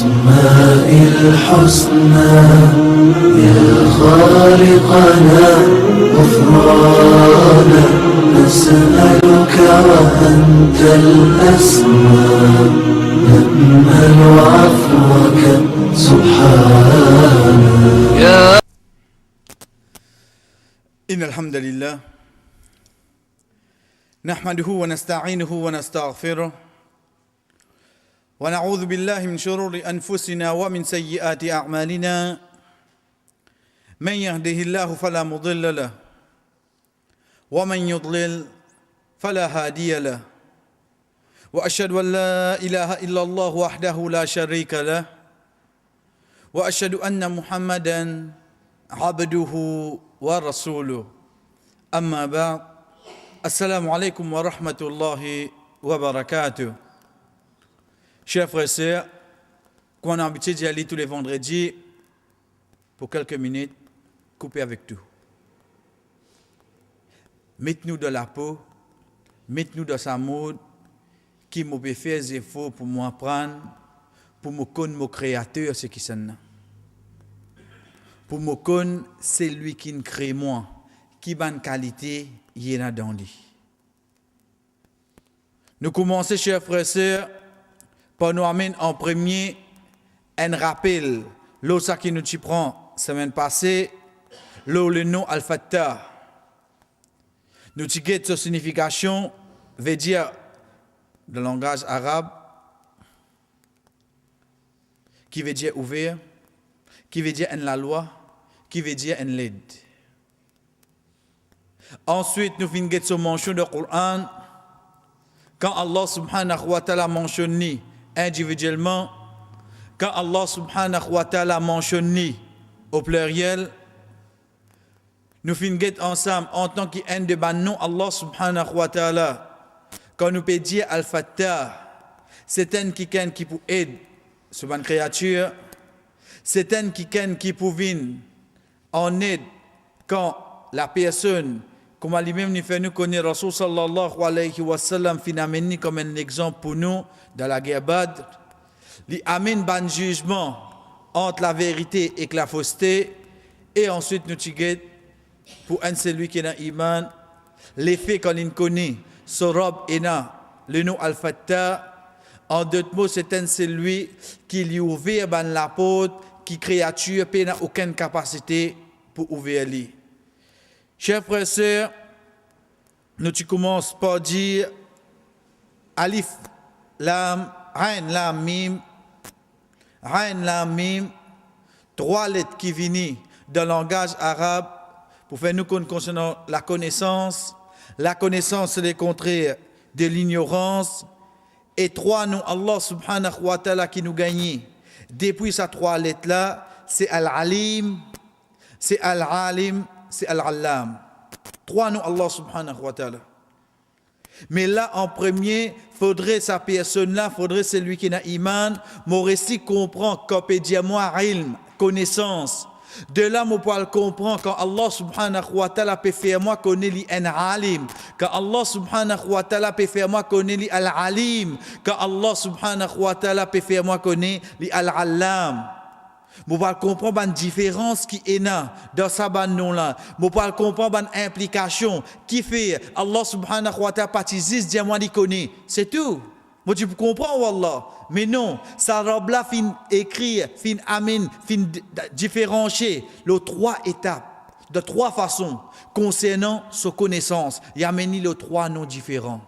الأسماء الحسنى يا خالقنا غفرانا نسألك وأنت الأسمى نأمل عفوك سبحانا. إن الحمد لله نحمده ونستعينه ونستغفره ونعوذ بالله من شرور أنفسنا ومن سيئات أعمالنا من يهده الله فلا مضل له ومن يضلل فلا هادي له وأشهد أن لا إله إلا الله وحده لا شريك له وأشهد أن محمدا عبده ورسوله أما بعد السلام عليكم ورحمة الله وبركاته. Chers frères et sœurs, qu'on a l'habitude d'y aller tous les vendredis, pour quelques minutes, couper avec tout. Mettez-nous dans la peau, mettez-nous dans sa mode, qui m'a fait des efforts pour m'apprendre, pour me connaître mon créateur, ce qui s'en a. Pour me connaître, c'est lui qui me crée moi, qui a une qualité, il y en a dans lui. Nous commençons, chers frères et sœurs, par nous amener en premier un rappel, l'autre qui nous prend semaine passée, le nom Al-Fattah. Nous avons sa signification, veut dire, dans le langage arabe, qui veut dire ouvert, qui veut dire en la loi, qui veut dire en l'aide. Ensuite, nous finissons sur mention du Coran, quand Allah subhanahu wa ta'ala mentionne individuellement, quand Allah subhanahu wa ta'ala mentionne au pluriel, nous finissons ensemble en tant qu'un de nos Allah subhanahu wa ta'ala, quand nous peut dire Al-Fattah, c'est un qui peut aider sur une créature, c'est un qui peut venir en aide quand la personne, comme lui-même nous fait nous connaître Rasul sallallahu alayhi wa sallam, finalement comme un exemple pour nous dans la guerre Badr, il amène un jugement entre la vérité et la fausseté, et ensuite nous tigons pour un celui qui a iman, l'effet qu'on il connaît, ce robe et le nom Al-Fattah, en d'autres mots, c'est un celui qui lui ouvre la porte, qui créature n'a aucune capacité pour ouvrir lui. Chers frères et sœurs, nous commençons par dire Alif, Lam, Ain, Lam, Mim. Ain, Lam, Mim, trois lettres qui viennent dans le langage arabe pour faire nous concernant la connaissance. La connaissance, c'est le contraire de l'ignorance. Et trois noms, Allah subhanahu wa ta'ala qui nous gagne. Depuis ces trois lettres-là, c'est Al-Alim, c'est Al-Alim, c'est Al-Allam. Trois noms Allah subhanahu wa ta'ala. Mais là, en premier, faudrait sa personne-là, faudrait celui qui n'a iman, mon récit comprend qu'on peut dire moi, ilm, connaissance. De là, mon poil comprend quand Allah subhanahu wa ta'ala peut faire moi connaître un alim. Quand Allah subhanahu wa ta'ala peut faire moi connaître al-alim. Quand Allah subhanahu wa ta'ala peut faire moi connaître al-allam. Vous pouvez comprendre la différence qui est là dans sa nom-là. Vous pouvez comprendre l'implication qui fait Allah subhanahu wa ta'ala participe, dis-moi, il connaît. C'est tout. Vous tu comprends, Wallah. Mais non, sa robe-là fin écrire, fin amin, fin différencier les trois étapes, de trois façons concernant sa connaissance. Il y a mené les trois noms différents.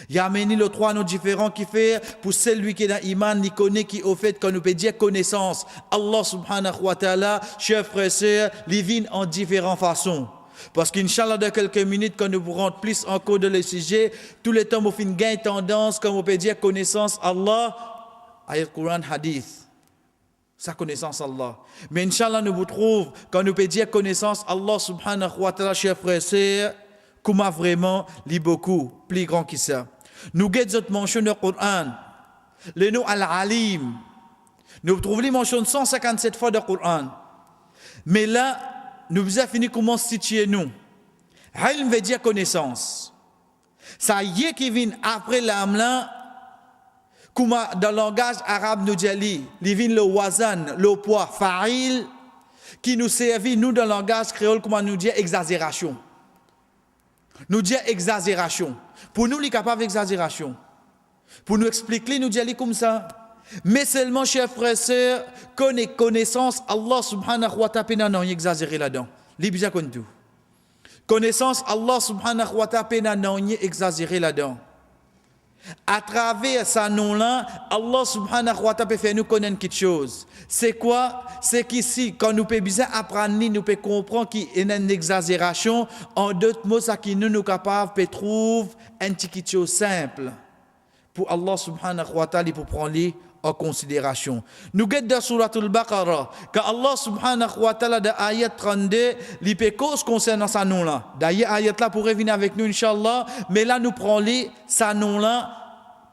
Il y a mené les trois noms différents qui fait pour celui qui est dans l'iman, il connaît qui au fait qu'on nous peut dire connaissance. Allah subhanahu wa ta'ala, chers frères et sœurs, il vient en différentes façons. Parce qu'Inch'Allah, dans quelques minutes, quand nous vous rentrons plus en cours de le sujet, tout le temps, vous finissez gain tendance, comme on peut dire connaissance Allah, ayat Quran, hadith. Sa connaissance Allah. Mais Inch'Allah, nous vous trouvons, quand nous peut dire connaissance Allah subhanahu wa ta'ala, chers frères et sœurs, comment vraiment, lit beaucoup, plus grand que ça. Nous guettons notre mention dans le Coran, le nom Al-Alim. Nous trouvons les mentions 157 fois dans le Coran. Mais là, nous avons fini comment situer nous. Ilm veut dire connaissance. Ça y est qui vient après l'âme là, Comme dans le langage arabe, nous disons, le wazan, le poids, fa'il, qui nous servit, nous, dans le langage créole, comment nous dit exagération. Nous disons exagération. Pour nous, les capables d'exagération. Pour nous expliquer, nous disons comme ça. Mais seulement, chers frères et sœurs, connaissance, Allah subhanahu wa ta'ala, n'a pas exagéré là-dedans. Les bien comme tout. Connaissance, Allah subhanahu wa ta'ala, n'a pas exagéré là-dedans. À travers sa nom-là, Allah subhanahu wa ta'ala fait nous connaître quelque chose. C'est quoi? C'est qu'ici, quand nous pouvons bien apprendre, nous pouvons comprendre qu'il y a une exagération. En d'autres mots, ça qui nous sommes capables de trouver un petit quelque chose simple. Pour Allah subhanahu wa ta'ala, pour prendre en considération. Nous guettons dans Surat al-Baqarah, quand Allah subhanahu wa ta'ala, dans ayat 32, il peut cause concernant sa nom-là. D'ailleurs, ayat là pourrait venir avec nous, Inch'Allah, mais là, nous prenons sa nom-là,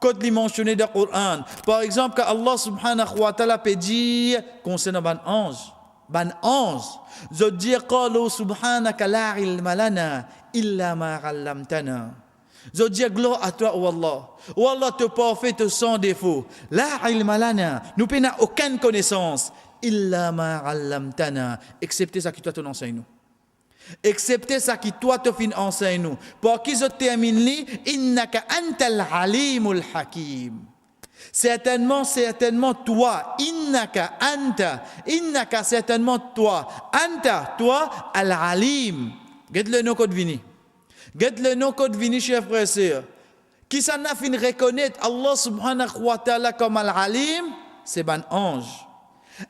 quand il est mentionné dans le Coran. Par exemple, quand Allah subhanahu wa ta'ala peut dire, concernant ban ange, je dis, qalu subhanaka la ilma lana illa ma 'allamtana. Je dis gloire à toi, oh Allah. Oh Allah, te parfait, te sans défaut. La ilma lana, nous n'avons aucune connaissance. Illa ma 'allamtana, excepté ça qui toi te enseigne nous. Excepté ça qui toi te fin enseigne nous. Pour qui je termine li, innaka antal alimul hakim. Certainement toi, innaka certainement toi, anta, toi, al-alim. Get le nom code vini. Get le nom code vini, chers frères et sœurs. Qui s'en a fin reconnaître Allah subhanahu wa ta'ala comme al-alim, c'est ban ange.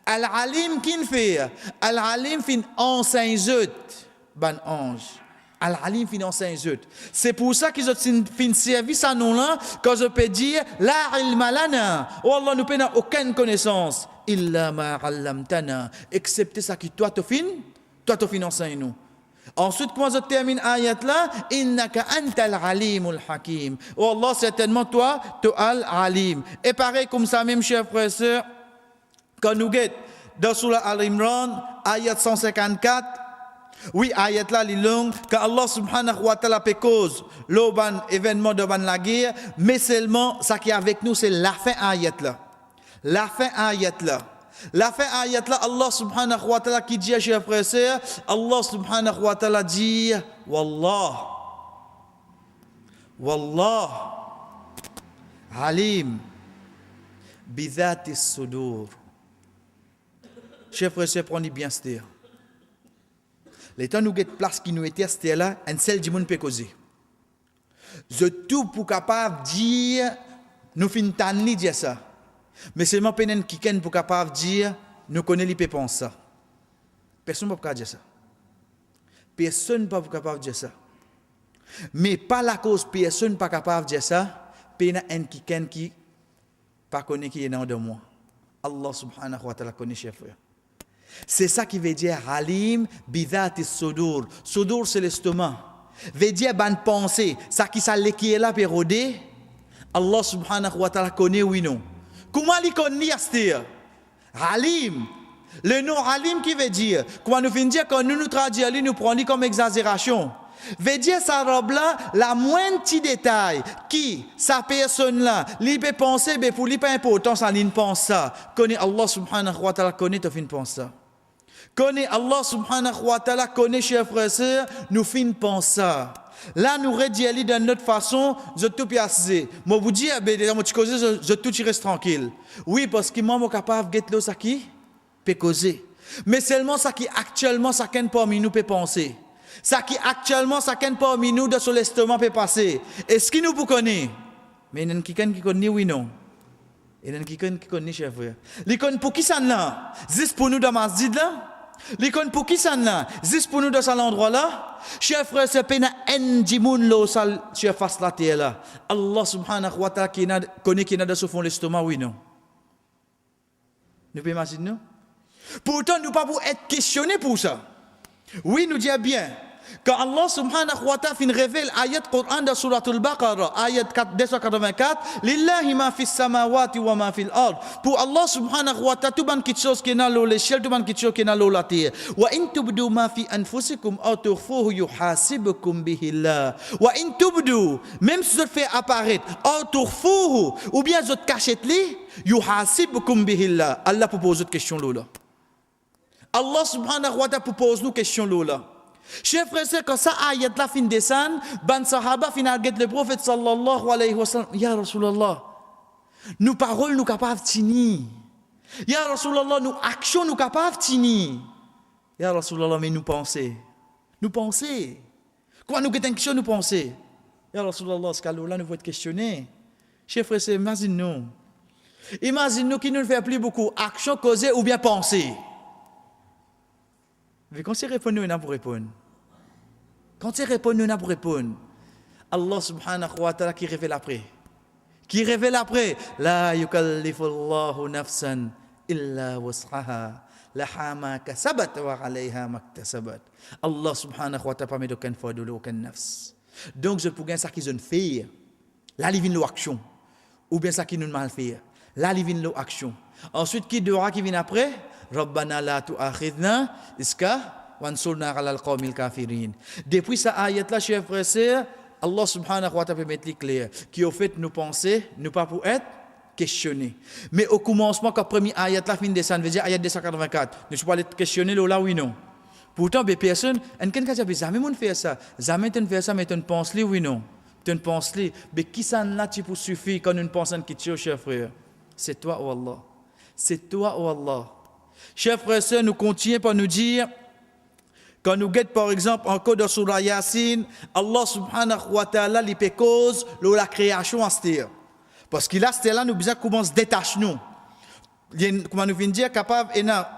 Al-alim qui fait? Al-alim fin enseigne ban ange. Al-alim fin enseigne. C'est pour ça qu'ils ont fin servi sa nom-là, quand je peux dire la ilma lana. Oh Allah, nous n'avons aucune connaissance. Illa ma 'allamtana. Excepté ça qui toi te fin enseigne nous. Ensuite, quand je termine ayat là, innaka antal alimul hakim. Oh Allah, certainement toi, tu al-alim. Et pareil comme ça même, chers frères et sœurs, quand nous guettons dans Surah Al-Imran, ayat 154, oui, ayat là, il est long, quand Allah subhanahu wa ta'ala fait cause, l'auban événement de la guerre, mais seulement, ça qui est avec nous, c'est la fin ayat là. La fin ayat là. La fin ayat là, Allah subhanahu wa ta'ala qui dit, chers frères et sœurs, Allah subhanahu wa ta'ala dit, Wallah, alim, bidhati sudur. Chers frères et sœurs, prenez bien ce terme. Les temps nous guette place qui nous était c'était là, un seul du monde peut causer. Je tout pour capable dire, nous fin tanni dire ça. Mais seulement penen qui ken pour capable dire, nous connaît les pépons ça. Personne ne peut pas dire ça. Personne ne peut pas capable dire ça. Mais pas la cause personne pas capable dire ça, pena en qui ken qui pas connaît qui est dans de moi. Allah subhanahu wa ta'ala connaît chef frère. C'est ça qui veut dire halim bidhati sudur. Sudur c'est l'estomac. Veut dire ban pensée, ça qui ça qui est là pour rôder. Allah subhanahu wa ta'ala connaît oui non. Comment il connaît ça? Halim. Le nom halim qui veut dire, quand nous finissons dire quand nous traduisons, nous prenons comme exagération. Veut dire ça robe là, la moindre petit détail qui sa personne là, il peut penser, mais pour lui pas important ça il pense ça. Connaît Allah subhanahu wa ta'ala connaît tu fin pense ça. Connaît Allah subhanahu wa ta'ala connaît chers frères et sœurs, nous fin pense ça. Là nous redis d'une autre façon, je tout piacer. Moi vous dis je tout reste tranquille. Oui parce que moi suis capable de get ça qui peut causer. Mais seulement ça qui actuellement ça qu'un parmi nous peut penser. Ça qui actuellement, ça qu'un parmi nous de sur l'estomac peut passer. Est-ce qu'il nous peut connaître? Mais il y a quelqu'un qui connaît, oui, non. Il y a quelqu'un qui connaît, chers frères. Il connaît pour qui ça là? Juste pour nous dans ma masjid là? Il connaît pour qui ça là? Juste pour nous dans cet endroit là? Chers frères, c'est pas un djimoun là, chers face la terre là. Allah subhanahu wa ta'ala connaît qui est dans ce fond l'estomac, oui, non. Nous pouvons imaginer, non? Pourtant, nous ne pouvons pas être questionnés pour ça. Oui, nous disons bien. Quand Allah subhanahu wa ta'ala fin révèle ayat Coran de Surat al-Baqarah, ayat 284, Lillahi ma fis samawati wa ma fil ard. Pour Allah subhanahu wa ta'ala, tout ban quelque chose qui est dans le ciel, tout ban quelque chose qui est dans la terre. Wa in tubdu ma fi anfusikum aw tukhfuhu yuhasibukum bihi Allah. Wa in tubdu, même si vous fait apparaître, aw tukhfuhu, ou bien vous cachez li, yuhasibukum bihi Allah. Allah propose une question là. Allah subhanahu wa ta'ala propose nous question là. Chers frères, c'est quand ça ayat la fin descend, ban sahaba fin arget le prophète sallallahu alayhi wa sallam, ya Rasulallah, nous paroles nous capables tini. Ya Rasulallah, nous actions nous capables tini. Ya Rasulallah, mais nous penser. Nous penser. Comment nous guettons question nous penser? Ya Rasulallah, ce cas-là, nous faut être questionner. Chers frères, c'est imagine-nous. Imagine-nous qui ne fait plus beaucoup action, causer ou bien penser. Mais quand c'est répondre, on a pour répondre. Quand c'est répondre, on a pour répondre. Allah subhanahu wa ta'ala qui révèle après. Qui révèle après. La yukallifu Allahu nafsan illa was'aha. Laha ma kasabat wa alayha maktasabat. Allah subhanahu wa ta'ala permet d'aucune fois de aucune nafs. Donc je pourrais ça qu'ils ont fait. Là, ils viennent l'action. Ou bien ça qu'ils nous mal fait. Là, ils viennent l'action. Ensuite, qui dira qui vient après? Rabbana la tu'akhidna iska wansurna 'ala al-qawmil kafirin. Depuis cette ayat là, chers frères et sœurs, Allah subhanahu wa ta'ala peut mettre les clairs qui au fait nous penser, nous pas pour être questionnés. Mais au commencement quand premier ayat là fin descendre veut dire ayat 284, ne suis pas aller questionner là oui non. Pourtant des personnes, en quelqu'un qui a jamais mon faire ça, jamais tu faire ça mais tu penses li oui non. Tu penses li, mais qui ça là tu pour suffire quand une personne qui tue chers frères. C'est toi ou Allah. C'est toi ou Allah. Chers frères et sœurs, nous continuons par nous dire, quand nous guettons par exemple encore dans Surah Yasin, Allah subhanahu wa ta'ala li fait cause de la création à cette parce qu'il a là nous besoin commencer détacher nous. Comment nous venons dire capable et na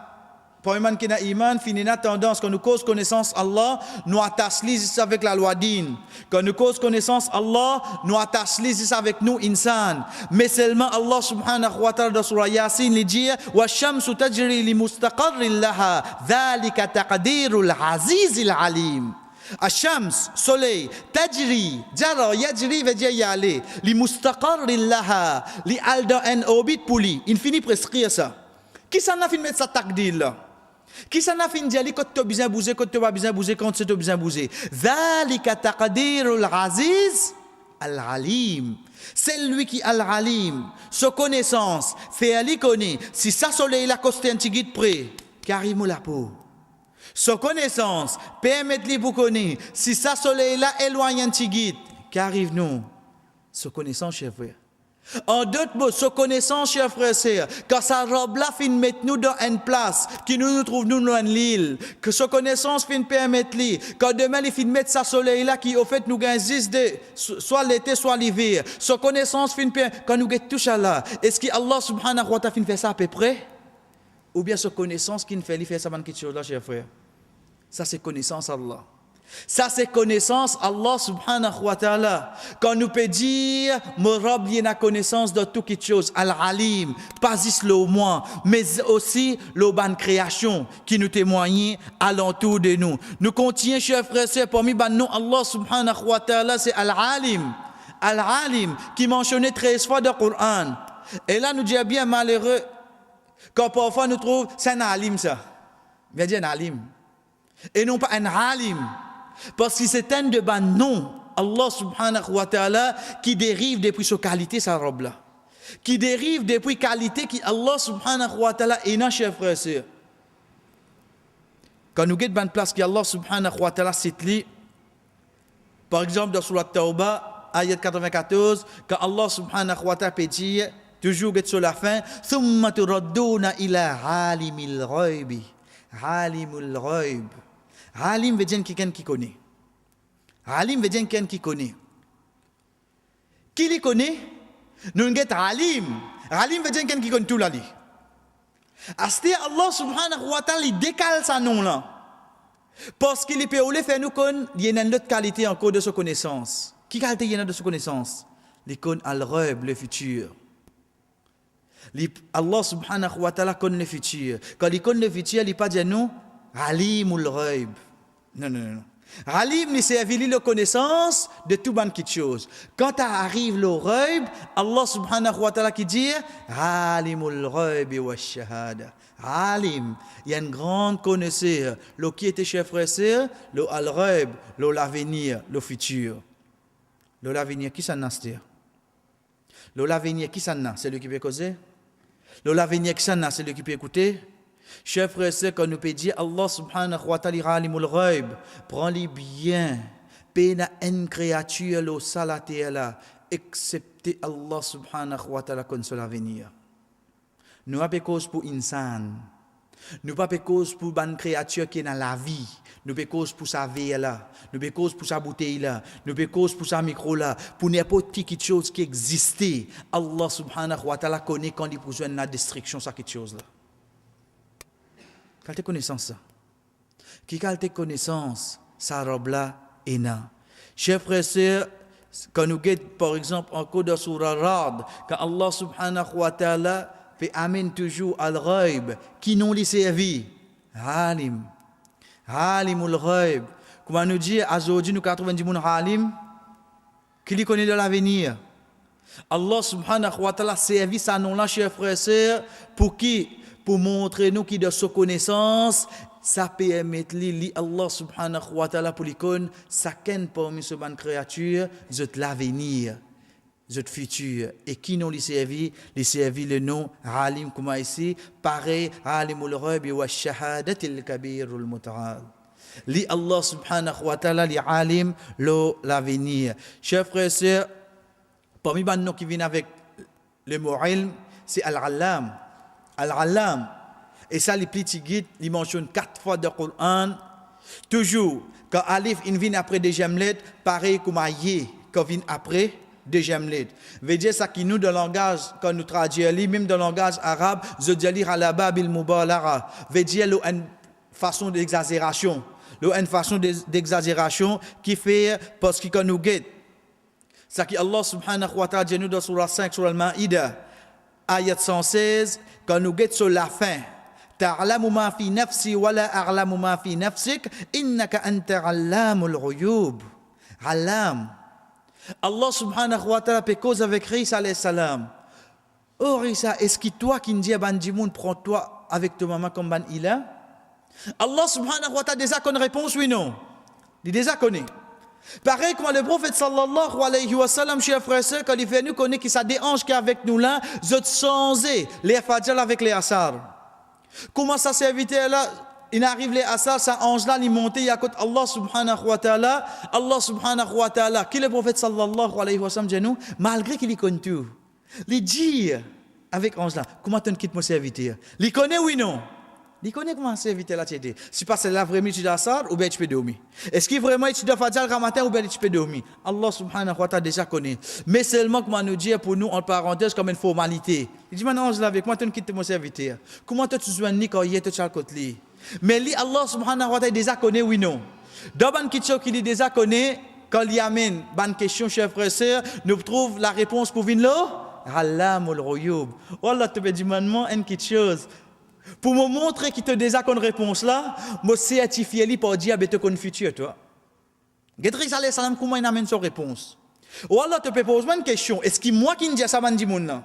pour un qui n'a iman fini na tendance quand nous cause connaissance Allah nous attache les avec la loi din. Quand nous cause connaissance Allah nous attache les avec nous insan. Mais seulement Allah subhanahu wa ta'ala dans surah Yasin il dit wa shamsu tajri li mustaqarrin laha dhalika taqdirul azizil alim. Ashams, soleil, tajri, jara, yajri veut dire y aller. Li mustaqarrin laha, li alda en orbit pour lui. Il finit prescrire ça. Qui s'en a fait mettre sa takdir là? Qui s'en a fait dire quand tu as besoin de bouger, quand tu as besoin de bouger, quand tu as besoin de bouger. Dhalika taqdirul aziz al-alim. C'est lui qui al-alim. Sa connaissance, fait ali connaît. Si ça soleil la costé un petit guide près, carrément la peau. Sa connaissance, permettre-lui pour connaître. Si ça soleil là éloigne un petit guide, qu'arrive nous? Sa connaissance, chers frères. En d'autres mots, sa connaissance, chers frères et sœurs, quand sa robe là fin mettre nous dans une place, qui nous trouve nous dans l'île, que sa connaissance fin permettre lui, quand demain il fin mettre sa soleil là, qui au fait nous gagne soit l'été, soit l'hiver, sa connaissance fin permettre, quand nous gagne tout ça là, est-ce que Allah subhanahu wa ta'ala fin fait ça à peu près? Ou bien sa connaissance qui nous fait faire ça quelque chose là, chers frères? Ça c'est connaissance Allah. Ça c'est connaissance Allah subhanahu wa ta'ala. Quand nous peut dire, mon Rabb il a connaissance de toute chose, Al-Alim, pas juste le moi, mais aussi le ban création qui nous témoigne alentour de nous. Nous continuons, chers frères et sœurs, parmi nous, Allah subhanahu wa ta'ala, c'est Al-Alim. Al-Alim, qui mentionnait 13 fois dans le Coran. Et là, nous disons bien malheureux, quand parfois nous trouvons, c'est un alim ça. Viens dire un alim. Et non pas un alim. Parce que c'est un de ban non, Allah subhanahu wa ta'ala, qui dérive depuis sa qualité, sa robe là. Qui dérive depuis qualité qui Allah subhanahu wa ta'ala est dans chers frères et sœurs. Quand nous guettons une place qui Allah subhanahu wa ta'ala cite li, par exemple dans Surat Tawbah, ayat 94, quand Allah subhanahu wa ta'ala peut dire, toujours sur la fin, ثُمَّ تُرَدُّونَ إِلَى عَالِمِ الْغَيْبِ عَالِمُ الْغَيْبِ. Alim veut dire quelqu'un qui connaît. Alim veut dire quelqu'un qui connaît. Qui les connaît? Nous avons Alim. Alim veut dire quelqu'un qui connaît tout la vie. Asté Allah subhanahu wa ta'ala il décale sa nom là. Parce qu'il peut faire nous connaître, il y a une autre qualité encore de sa connaissance. Qui qualité il y a de sa connaissance? Il connaît al-ghaib, le futur. Allah subhanahu wa ta'ala connaît le futur. Quand il connaît le futur, il ne dit pas nous Alimul Ghaib. Non. Alim, il servi la connaissance de tout ban de choses. Quand arrive le ghaib, Allah subhanahu wa ta'ala qui dit Alimul ghaib wa shahada. Alim, il y a une grande connaisseur. Le qui était chef frère, le al-ghaib, l'avenir, le futur. L'avenir, qui s'en a? L'avenir, qui s'en a? C'est lui qui peut causer. L'avenir, qui s'en a? C'est lui qui peut écouter. Chef frère, c'est quand nous peut dire Allah subhanahu wa ta'ala alimul ghaib, prends-les bien, pena une créature le salaté là, excepté Allah subhanahu wa ta'ala comme seul avenir. Nous pas cause pour insan, nous pas cause pour une créature qui est dans la vie, nous pas cause pour sa vie là, nous pas cause pour sa bouteille là, nous pas cause pour sa micro là, pour n'importe quelque chose qui existait. Allah subhanahu wa ta'ala connaît quand il besoin de la destruction ça quelque chose là. Quelle connaissance ça? Qui quelle connaissance ça robe là et na. Chers frères et sœurs, quand nous guettons par exemple en cours de surah Rad, quand Allah subhanahu wa ta'ala fait amène toujours al-ghaib, qui nous les servi, alim, alimul ghaib. Comment nous dit aujourd'hui nous 90 moun alim, qui les connaît de l'avenir. Allah subhanahu wa ta'ala servi sa nom là, chers frères et sœurs, pour qui? Pour montrer nous qui de sa connaissance, ça permet li Allah subhanahu wa ta'ala pour l'icône, ça ken parmi ce ban créature, de l'avenir, de futur. Et qui nous les servi le nom alim comme ici, pareil alimul ghaib wa shahadatil kabirul muta'al. Li Allah subhanahu wa ta'ala li alim l'avenir. Chers frères et sœurs, parmi ban nous qui viennent avec le mot ilm, c'est al-allam. Al-Alam, et ça les petits guides, ils mentionnent 4 fois dans le Coran, toujours, quand Alif il vient après des lettres, pareil comme Aye, quand vient après des lettres. Veut dire ça qui nous, dans le langage, quand nous traduisons, même dans le langage arabe, je dis lire à la Babil Mubalara, veut dire une façon d'exagération, une façon d'exagération qui fait, parce que quand nous guette, ça qui Allah subhanahu wa ta'ala dit nous dans surah 5, surah al-Ma'ida, ayat 116, quand nous guettons sur la fin, ta'lamu ma fi nafsi wa la a'lamu ma fi nafsik, innaka anta allamul ghuyub. Alam. Allah subhanahu wa ta'ala peut cause avec Isa alayhi salam. Oh Isa, est-ce que toi qui dis à Bandimoun, prends-toi avec ta maman comme ban ila? Allah subhanahu wa ta'ala déjà connaît réponse, oui non? Il déjà connaît. Pareil comme le prophète sallallahu alayhi wa sallam, chers frères et sœurs, quand il fait nous connaît que ça dérange qu'avec nous là, je te changer les fajr avec les asar. Comment ça serviteur là, il arrive les asar, ça ange là, il monte, il y a côté Allah subhanahu wa ta'ala, qui le prophète sallallahu alayhi wa sallam dit nous, malgré qu'il y connaît tout, il dit avec ange là, comment tu quittes mon serviteur? Il connaît oui non? Il connaît comment serviteur là t'aider. Si pas c'est la vraie tu dois asar ou bien tu peux dormir. Est-ce qu'il vraiment tu dois faire le matin ou bien tu peux dormir? Allah subhanahu wa ta'ala déjà connaît. Mais seulement comment nous dire pour nous en parenthèse comme une formalité. Il dit maintenant je avec moi tu quittes mon serviteur. Comment tu joins ni quand hier tu as le côté. Mais lui Allah subhanahu wa ta'ala déjà connaît oui non. Dans ban question qu'il déjà connaît quand il amène ban question chers frères et sœurs, nous trouve la réponse pour venir là. Allamul ghuyub. Allah te dit maintenant une petite chose. Pour me montrer qu'il te déjà une réponse là, me certifier lui pour dire te connais futur toi. Gedris alayhi salam comment il amène son réponse. Ou Allah te pose une question, est-ce que moi qui dis ça man dit moun là?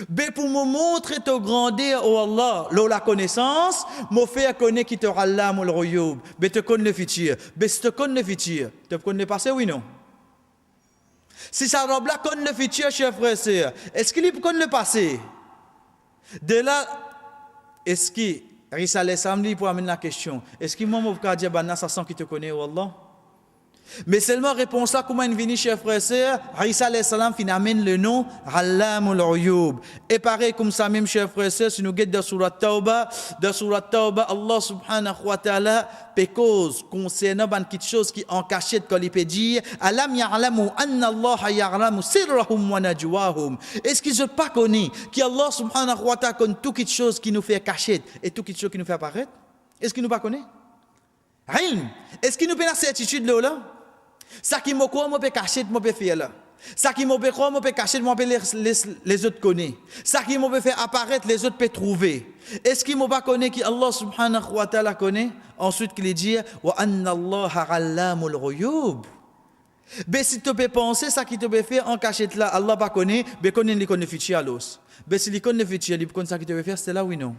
Ben pour me montrer ta grandeur oh Allah, la connaissance, me faire connaître qui te allamul ghuyub, ben te connais le futur. Ben si te connais le futur, te connais le passé oui non? Si ça robe là connaît le futur chers frères et sœurs, est-ce qu'il connaît le passé? De là est-ce que Isa alayhi salam dit pour amener la question, est-ce que moi je peux dire ça sent qui te connaît oh Allah? Mais seulement réponse là comment il vient chers frères et sœurs, Isa alayhi salam fin amène le nom Allamul ghuyub. Et pareil comme ça même chers frères et sœurs, si nous guettons dans surat Tauba, Allah subhanahu wa ta'ala cause concernant quelque chose qui en cachette quand il peut dire alam ya'lamu anna Allah ya'lamu sirrahum wa najwahum. Est-ce qu'ils ne pas connaît qu'Allah subhanahu wa ta'ala connaît tout quelque chose qui nous fait cachette et tout quelque chose qui nous fait apparaître? Est-ce qu'il nous pas connaît? Ilm. Est-ce qu'il nous peut la certitude là? Ça qui me croit, moi peut cacher, moi peut faire là. Ça qui me croit, moi peut cacher, moi peut les autres connaître. Ça qui me peut faire apparaître, les autres peut trouver. Est-ce qu'il m'a pas connaît qu'Allah subhanahu wa ta'ala connaît? Ensuite, qu'il dit wa anna Allah allamul ghuyub. Ben si tu peux penser ça qui te peut faire en cachette là, Allah pas connaît, ben connaît les connaît futur alors. Ben si les connaît futur, il connaît ça qui te peut faire, c'est là oui non.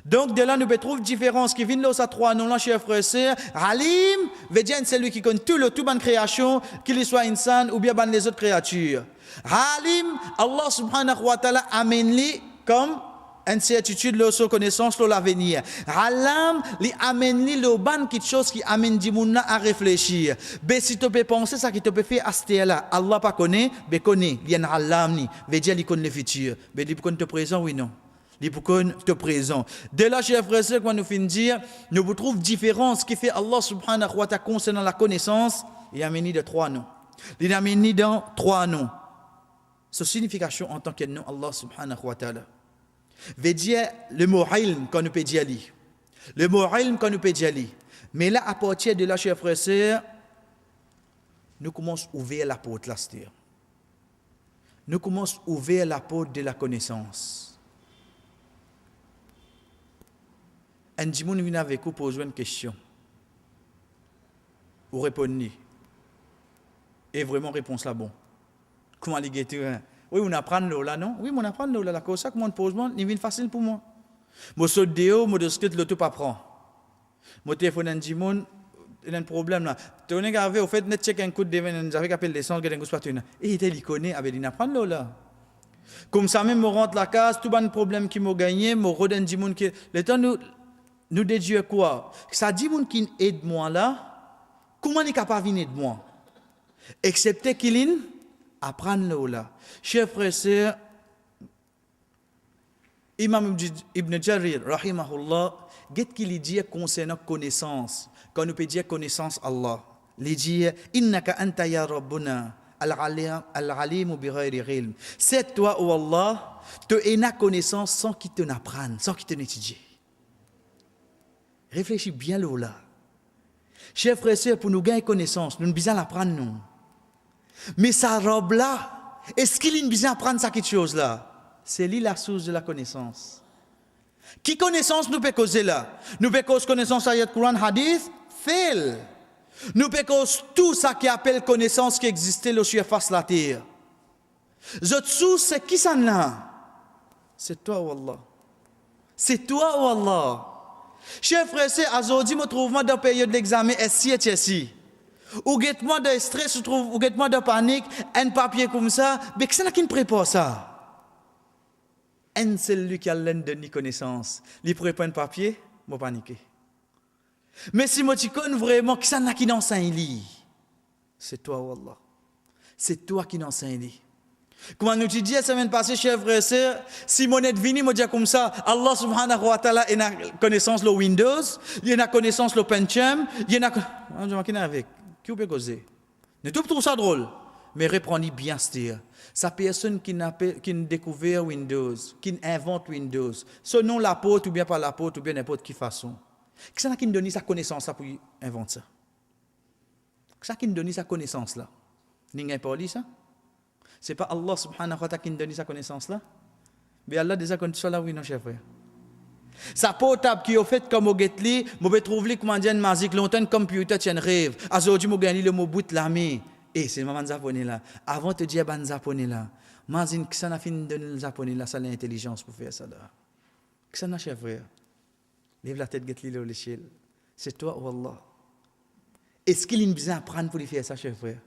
Donc de là nous peut trouver différence qui vient là ça trois noms là chers frères et sœurs. Alim veut dire c'est lui qui connaît tout bonne création, qu'il soit insan ou bien les autres créatures. Alim, Allah subhanahu wa ta'ala amène lui comme une certitude, leur connaissance, leur l'avenir. Alam, li amène li le ban quelque chose qui amène du monde à réfléchir. Ben si tu peux penser ça qui te peut faire à là, Allah pas connaît, ben connaît. Il y a un alam ni, veut dire il connaît le futur. Ben il connaît te présent oui non. Il connaît te présent. De là chers frères et sœurs, quand nous finissons dire, nous vous trouvons différence qui fait Allah subhanahu wa ta'ala concernant la connaissance, il y a amené de trois noms. Il y a amené dans trois noms. Sa signification en tant que nom Allah subhanahu wa ta'ala. Veut dire le mot ilm qu'on peut dire ali. Le mot ilm qu'on peut dire ali. Mais là, à partir de là, chers frères et sœurs, nous commençons à ouvrir la porte là, c'est-à-dire. Nous commençons à ouvrir la porte de la connaissance. Un dimoun vient avec vous poser une question. Vous répondez. Et vraiment, réponse là, bon. Comment les guetter? Oui, on apprend là, non? Oui, on apprend là. La cause, ça, comment on pose, il vient facile pour moi. Moi, je saute dehors, moi, je skate l'auto pas prend. Mon téléphone, un dimoun, il y a un problème là. Tu connais qu'avec, au fait, net check un coup de devant, j'avais qu'appelle l'essence, il y a un coup de patin. Et il connaît, avec il apprend là. Comme ça, même, je rentre la case, tout le problème qui m'a gagné, je redonne un dimoun qui. Le temps, nous déduisons quoi? Ça dit, mon qui aide moi là, comment il est capable de venir de moi? Excepté qu'il apprendre là. Chers frères et sœurs, Imam Ibn Jarir, rahimahullah, qu'est-ce qu'il dit concernant connaissance? Quand nous peut dire connaissance Allah, il dit innaka anta ya rabbuna al-alim bi ghayri ilm. C'est toi ou Allah, tu as une connaissance sans qu'il te n'apprenne, sans qu'il te n'étudie. Réfléchis bien là. Chers frères et sœurs, pour nous gagner connaissance, nous devons bien l'apprendre nous. Mais sa robe là, est-ce qu'il a besoin d'apprendre ça quelque chose là? C'est lui la source de la connaissance. Qui connaissance nous peut causer là? Nous peut causer connaissance ayat Quran, hadith, fail. Nous peut causer tout ça qui appelle connaissance qui existait sur la surface de la terre. Cette source, c'est qui ça là? C'est toi ou Allah. C'est toi ou Allah. Chers frères et sœurs, aujourd'hui, je trouve moi dans la période de l'examen SCHSI. Ou guette-moi de stress, ou guette-moi de panique, un papier comme ça, mais qui ne prépare ça? Un seul qui a donné connaissance. Il prépare un papier, je paniquer. Mais si je connais vraiment, qui ça qui n'enseigne? C'est toi, Allah. C'est toi qui n'enseigne. Comme nous dit la semaine passée, chers frères et sœurs, si mon est venu, me dire comme ça, Allah subhanahu wa ta'ala, il a connaissance le Windows, il a connaissance le Pentium, il a avec. Qui peut causer? Ne trouve ça drôle, mais reprenez bien c'est-à-dire. Sa personne qui n'a découvert Windows, qui invente Windows, ce nom l'apôtre ou bien pas l'apôtre ou bien n'importe quelle façon. Qui ça qui nous donne sa connaissance là pour inventer ça? Qui ça qui nous donne sa connaissance là? N'ingé pas dit ça? C'est pas Allah subhanahu wa ta'ala qui nous donne sa connaissance là? Mais Allah déjà connaît ça là oui non chers frères. Sa portable qui est fait comme au Getli, je vais trouver comment dire magique longtemps un computer tient rêve. Aujourd'hui je gagne le mot bout la main. Et c'est maman japonais là. Avant de dire ban japonais là, imagine que ça n'a fini de donner le japonais là, ça l'intelligence pour faire ça là. Que ça n'a chef frère. Lève la tête Getli là l'échelle. C'est toi ou Allah. Est-ce qu'il a besoin d'apprendre pour lui faire ça chef frère?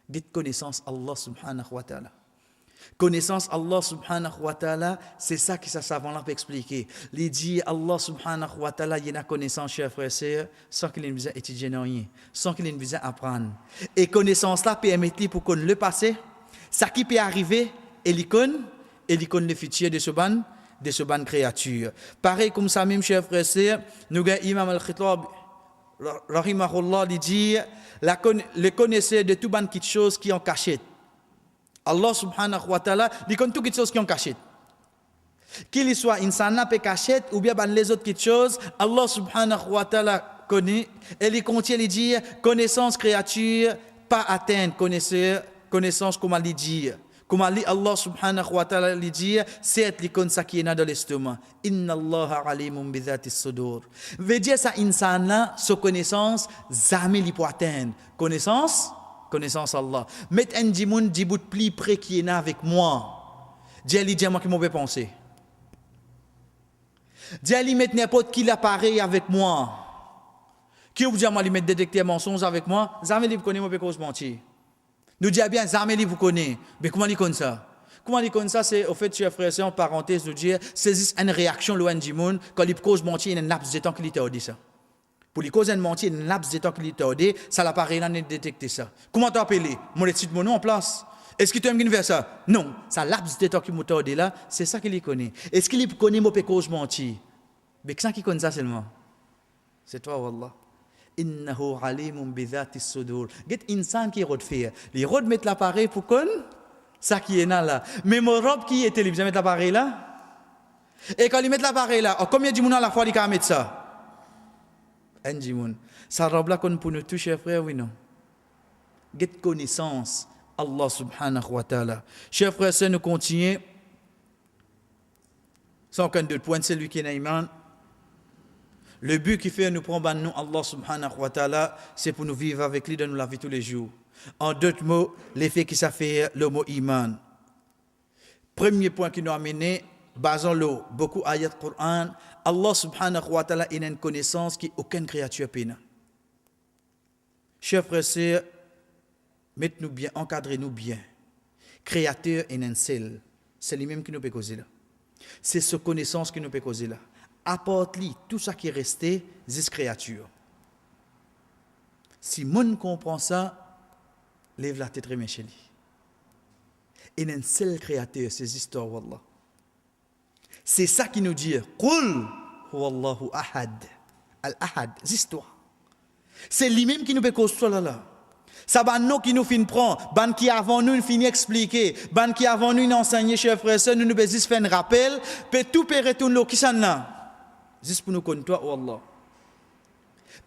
Dites connaissance Allah subhanahu wa ta'ala. Connaissance Allah subhanahu wa ta'ala, c'est ça que ça savant là peut expliquer. Il dit Allah subhanahu wa ta'ala, il y a connaissance, chers frères et sœurs, sans qu'il ait besoin d'étudier rien, sans qu'il ait besoin d'apprendre. Et connaissance là permet pour connaître le passé, ça qui peut arriver, et l'icône le futur de ce ban créature. Pareil comme ça même, chers frères et sœurs, nous avons Imam al-Khitab, rahimahullah, il dit, le connaisseur de tout ban quelque chose qui est en cachette. Allah subhanahu wa ta'ala, il connaît toutes les choses qui ont cachées. Qu'il soit insana peut cachette ou bien les autres choses, Allah subhanahu wa ta'ala connaît et il contient il dit connaissance créature pas atteindre connaissance comment il dit Comme Allah subhanahu wa ta'ala lui dit, c'est l'icône ça qui est dans l'estomac. Inna Allah alimun bi dhati sudur. Veut dire ça insan là, sa connaissance, jamais li pour atteindre. Connaissance Allah. Met un dimoun di bout plus près qui est là avec moi. Dieu lui dit moi qui m'en vais penser. Dieu lui met n'importe qui l'appareil avec moi. Qui vous dit moi lui met détecter mensonge avec moi, jamais li connaît moi cause mentir. Nous disons bien, jamais li vous connaît. Mais comment il connaît ça? Comment il connaît ça? C'est au fait, chers frères et sœurs, en parenthèse, nous disons, c'est une réaction loin du monde quand il cause mentir, il y a un laps de temps qu'il t'a dit ça. Pour les causes de mentir, il y a un laps de temps qu'il t'a dit, ça l'appareil là ne détecte ça. Comment t'appeler? Mon étude mon nom en place. Est-ce qu'il t'aime faire ça? Non. Ça laps de temps qu'il m'a dit là, c'est ça qu'il connaît. Est-ce qu'il connaît mon cause mentir? Mais qui qui connaît ça seulement? C'est toi, Wallah. Innahu alimun bi dhati sudur. Get insan qui rod faire. Les rod mettent l'appareil pour qu'on ça qui est là. Mais mon robe qui est télévisé mettre l'appareil là. Et quand ils mettent l'appareil là, combien de monde à la fois ils can mettre ça? Un dimoun. Ça robe là qu'on pour nous toucher frère oui non. Get connaissance Allah subhanahu wa ta'ala. Chers frères et nous continuons. 152 points c'est lui qui est iman. Le but qui fait nous prendre nous Allah subhanahu wa ta'ala, c'est pour nous vivre avec lui dans la vie tous les jours. En d'autres mots, l'effet qui ça fait le mot iman. Premier point qui nous a amené, basons-le, beaucoup ayat Coran, Allah subhanahu wa ta'ala a une connaissance qu'aucune créature n'a. Chers frères et sœurs, mettez-nous bien, encadrez-nous bien. Créateur est un seul. C'est lui-même qui nous peut causer là. C'est cette connaissance qui nous peut causer là. Apporte-lui tout ça qui est resté, des créatures. Si moun comprend ça, lève la tête remet chez lui. Il y a un seul créateur, ces histoires, wallah. C'est ça qui nous dit, Qul huwallahu ahad. Al-ahad, ces histoires. C'est lui-même qui nous peut causer ça là. Ça ban nous qui nous fin prend, ban qui avant nous fin expliquer, ban qui avant nous enseigner chers frères et sœurs, nous juste faire un rappel, peut tout peut retourner qui ça là. Juste pour nous connaître toi, oh Allah.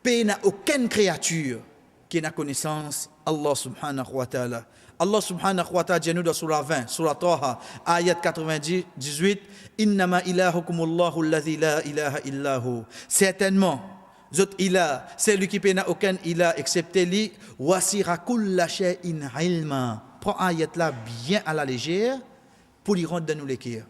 Il n'y a aucune créature qui n'a connaissance Allah subhanahu wa ta'ala. Allah subhanahu wa ta'ala dit nous dans surah 20, surah Taha, ayat 98, Innama ilahukumullahu alladhi la ilaha illahu. Certainement, zot ilah, c'est lui qui n'a aucun ilah excepté lui, wasira kulla shay'in ilma. Prends ayat là bien à la légère pour y rendre dans nous l'équerre.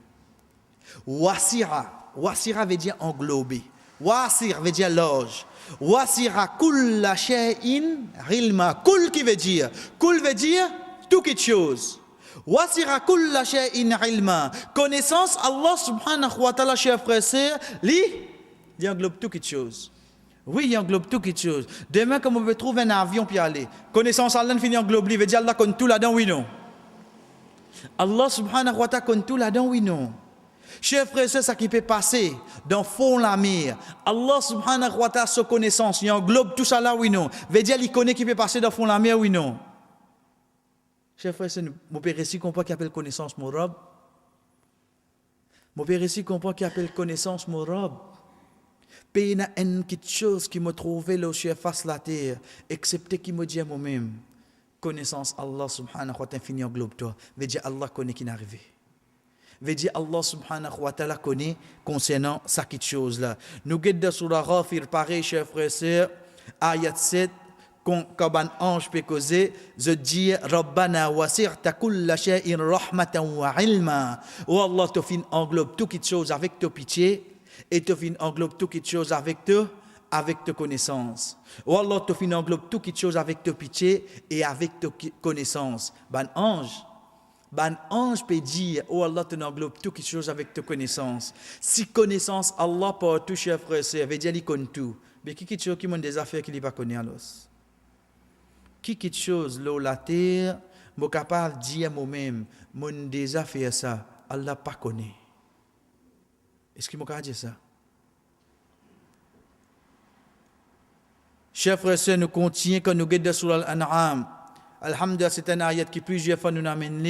Wasira veut dire englober. Wasir veut dire large. Wasira kulla shay'in ilma. Kul qui veut dire? Kul veut dire tout quelque chose. Wasira kulla shay'in ilma. Connaissance Allah subhanahu wa ta'ala, chers frères et sœurs, il englobe tout quelque chose. Oui, il englobe tout quelque chose. Demain, comme on veut trouver un avion puis aller, connaissance Allah finit englobe, il veut dire Allah connaît tout là-dedans, oui non. Allah subhanahu wa ta'ala connaît tout là-dedans, oui non. Chers frères et sœurs, ça qui peut passer dans fond la mer. Allah subhanahu wa ta'ala, sa connaissance, il englobe tout ça là, oui non. Veut dire, il connaît qui peut passer dans fond la mer, oui non. Chers frères et sœurs, mon père ici comprend qu'il appelle connaissance mon robe. Mon père ici comprend qu'il appelle connaissance mon robe. Puis il y a une petite chose qui me trouvait là sur face la terre, excepté qui me dit à moi-même, connaissance Allah subhanahu wa ta'ala finit englobe toi. Veut dire, Allah connaît qui n'est arrivé. Veut dire Allah subhanahu wa ta'ala connaît concernant ça quelque chose là. Nous guettons sur la Ghafir pareil chers frères et sœurs, ayat 7 quand un ange peut causer, je dis Rabbana wasi'ta kulla shay'in rahmatan wa ilma. Oh Allah te fin englobe tout quelque chose avec ta pitié et te fin englobe tout quelque chose avec ta connaissance. Oh Allah te fin englobe tout quelque chose avec ta pitié et avec ta connaissance. Ben ange peut dire, oh Allah te englobe tout quelque chose avec ta connaissance. Si connaissance Allah pour tout chers frères et sœurs, veut dire qu'il connaît tout. Mais qui quelque chose qui m'a des affaires qu'il n'est pas connu alors? Qui quelque chose là la terre, je suis capable de dire moi-même, mon des affaires ça, Allah pas connaît. Est-ce qu'il m'a capable de dire ça? Chers frères et sœurs, nous continuons quand nous guettons sur l'An'am. Alhamdulillah, c'est un ayat qui plusieurs fois nous amène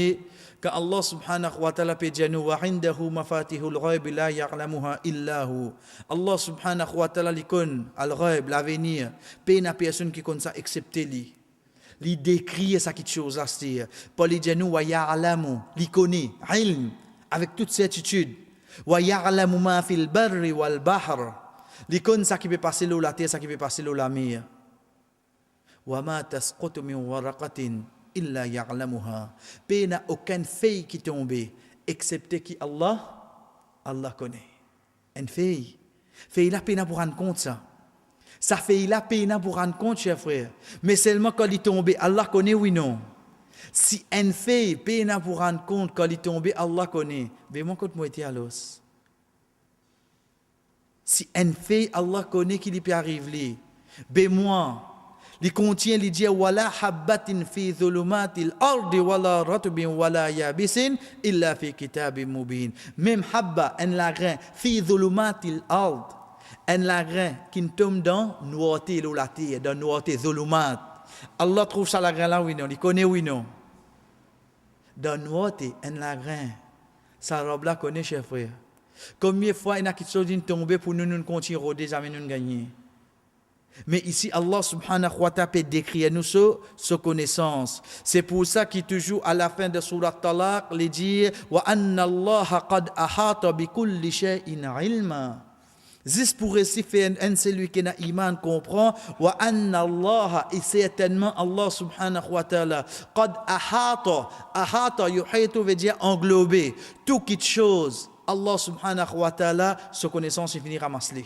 que Allah subhanahu wa ta'ala peut dire nous wa indahu mafatihul ghaib la ya'lamuha illa hu. Allah subhanahu wa ta'ala li connaît al ghaib l'avenir, pas une personne qui connaît ça excepté lui. il décrit ça quelque chose là, c'est pour les gens wa ya'lamu, il connaît ilm avec toute certitude. Wa ya'lamu ma fil barri wal bahr. Il connaît ça qui peut passer l'eau la terre, ça qui peut passer l'eau la mer. Wa ma tasqutu min waraqatin illa ya'lamuha. Pas n'a aucune feuille qui tombe excepté qui Allah connaît. Une feuille là peine pour rendre compte ça. Ça fait la peine pour rendre compte, chers frères. Mais seulement quand il tombe, Allah connaît, oui, non. Si un fait peine pour rendre compte quand il tombe, Allah connaît. Mais mon compte, moi, était à l'os. Si un fait, Allah connaît qu'il peut arriver. Mais moi, il contient, il dit, wala habbatin fi dhulumatil ardi wala ratbin wala yabisin illa fi kitabin mubin. Même habba, un lagrin, fi dhulumatil ard. Un lagrin qui tombe dans noirté la terre, dans noirté zulumat. Allah trouve ça lagrin là, oui non, il connaît, oui non. Dans noirté, un lagrin, ça robe là connaît, chers frères. Combien de fois il y a quelque chose qui tombe pour nous continuer à rôder, jamais nous gagner. Mais ici, Allah subhanahu wa ta'ala peut décrire nous sa connaissance. C'est pour ça qu'il toujours à la fin de Surat Talaq, il dit wa anna Allah qad ahata bi kulli shay'in ilma. Juste pour réciter faire un celui qui n'a iman comprend wa anna Allah et certainement Allah subhanahu wa ta'ala qad ahata yuhitu veut dire englober tout quelque chose. Allah subhanahu wa ta'ala sa connaissance il finit ramasser.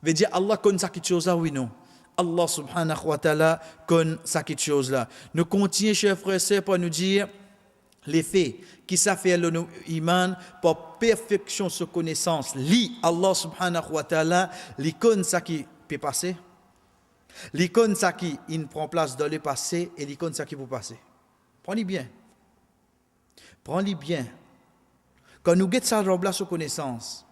Veut dire Allah connaît ça quelque chose là oui non. Allah subhanahu wa ta'ala connaît ça quelque chose là. Nous continuons chers frères et sœurs pour nous dire les faits qui s'affairent le iman pour perfection de connaissance. Li Allah subhanahu wa ta'ala, l'icône ça qui peut passer, l'icône ça qui il prend place dans le passé et l'icône ça qui peut passer. Prenez bien. Prenez bien. Quand nous guettons ça robe là sur connaissance.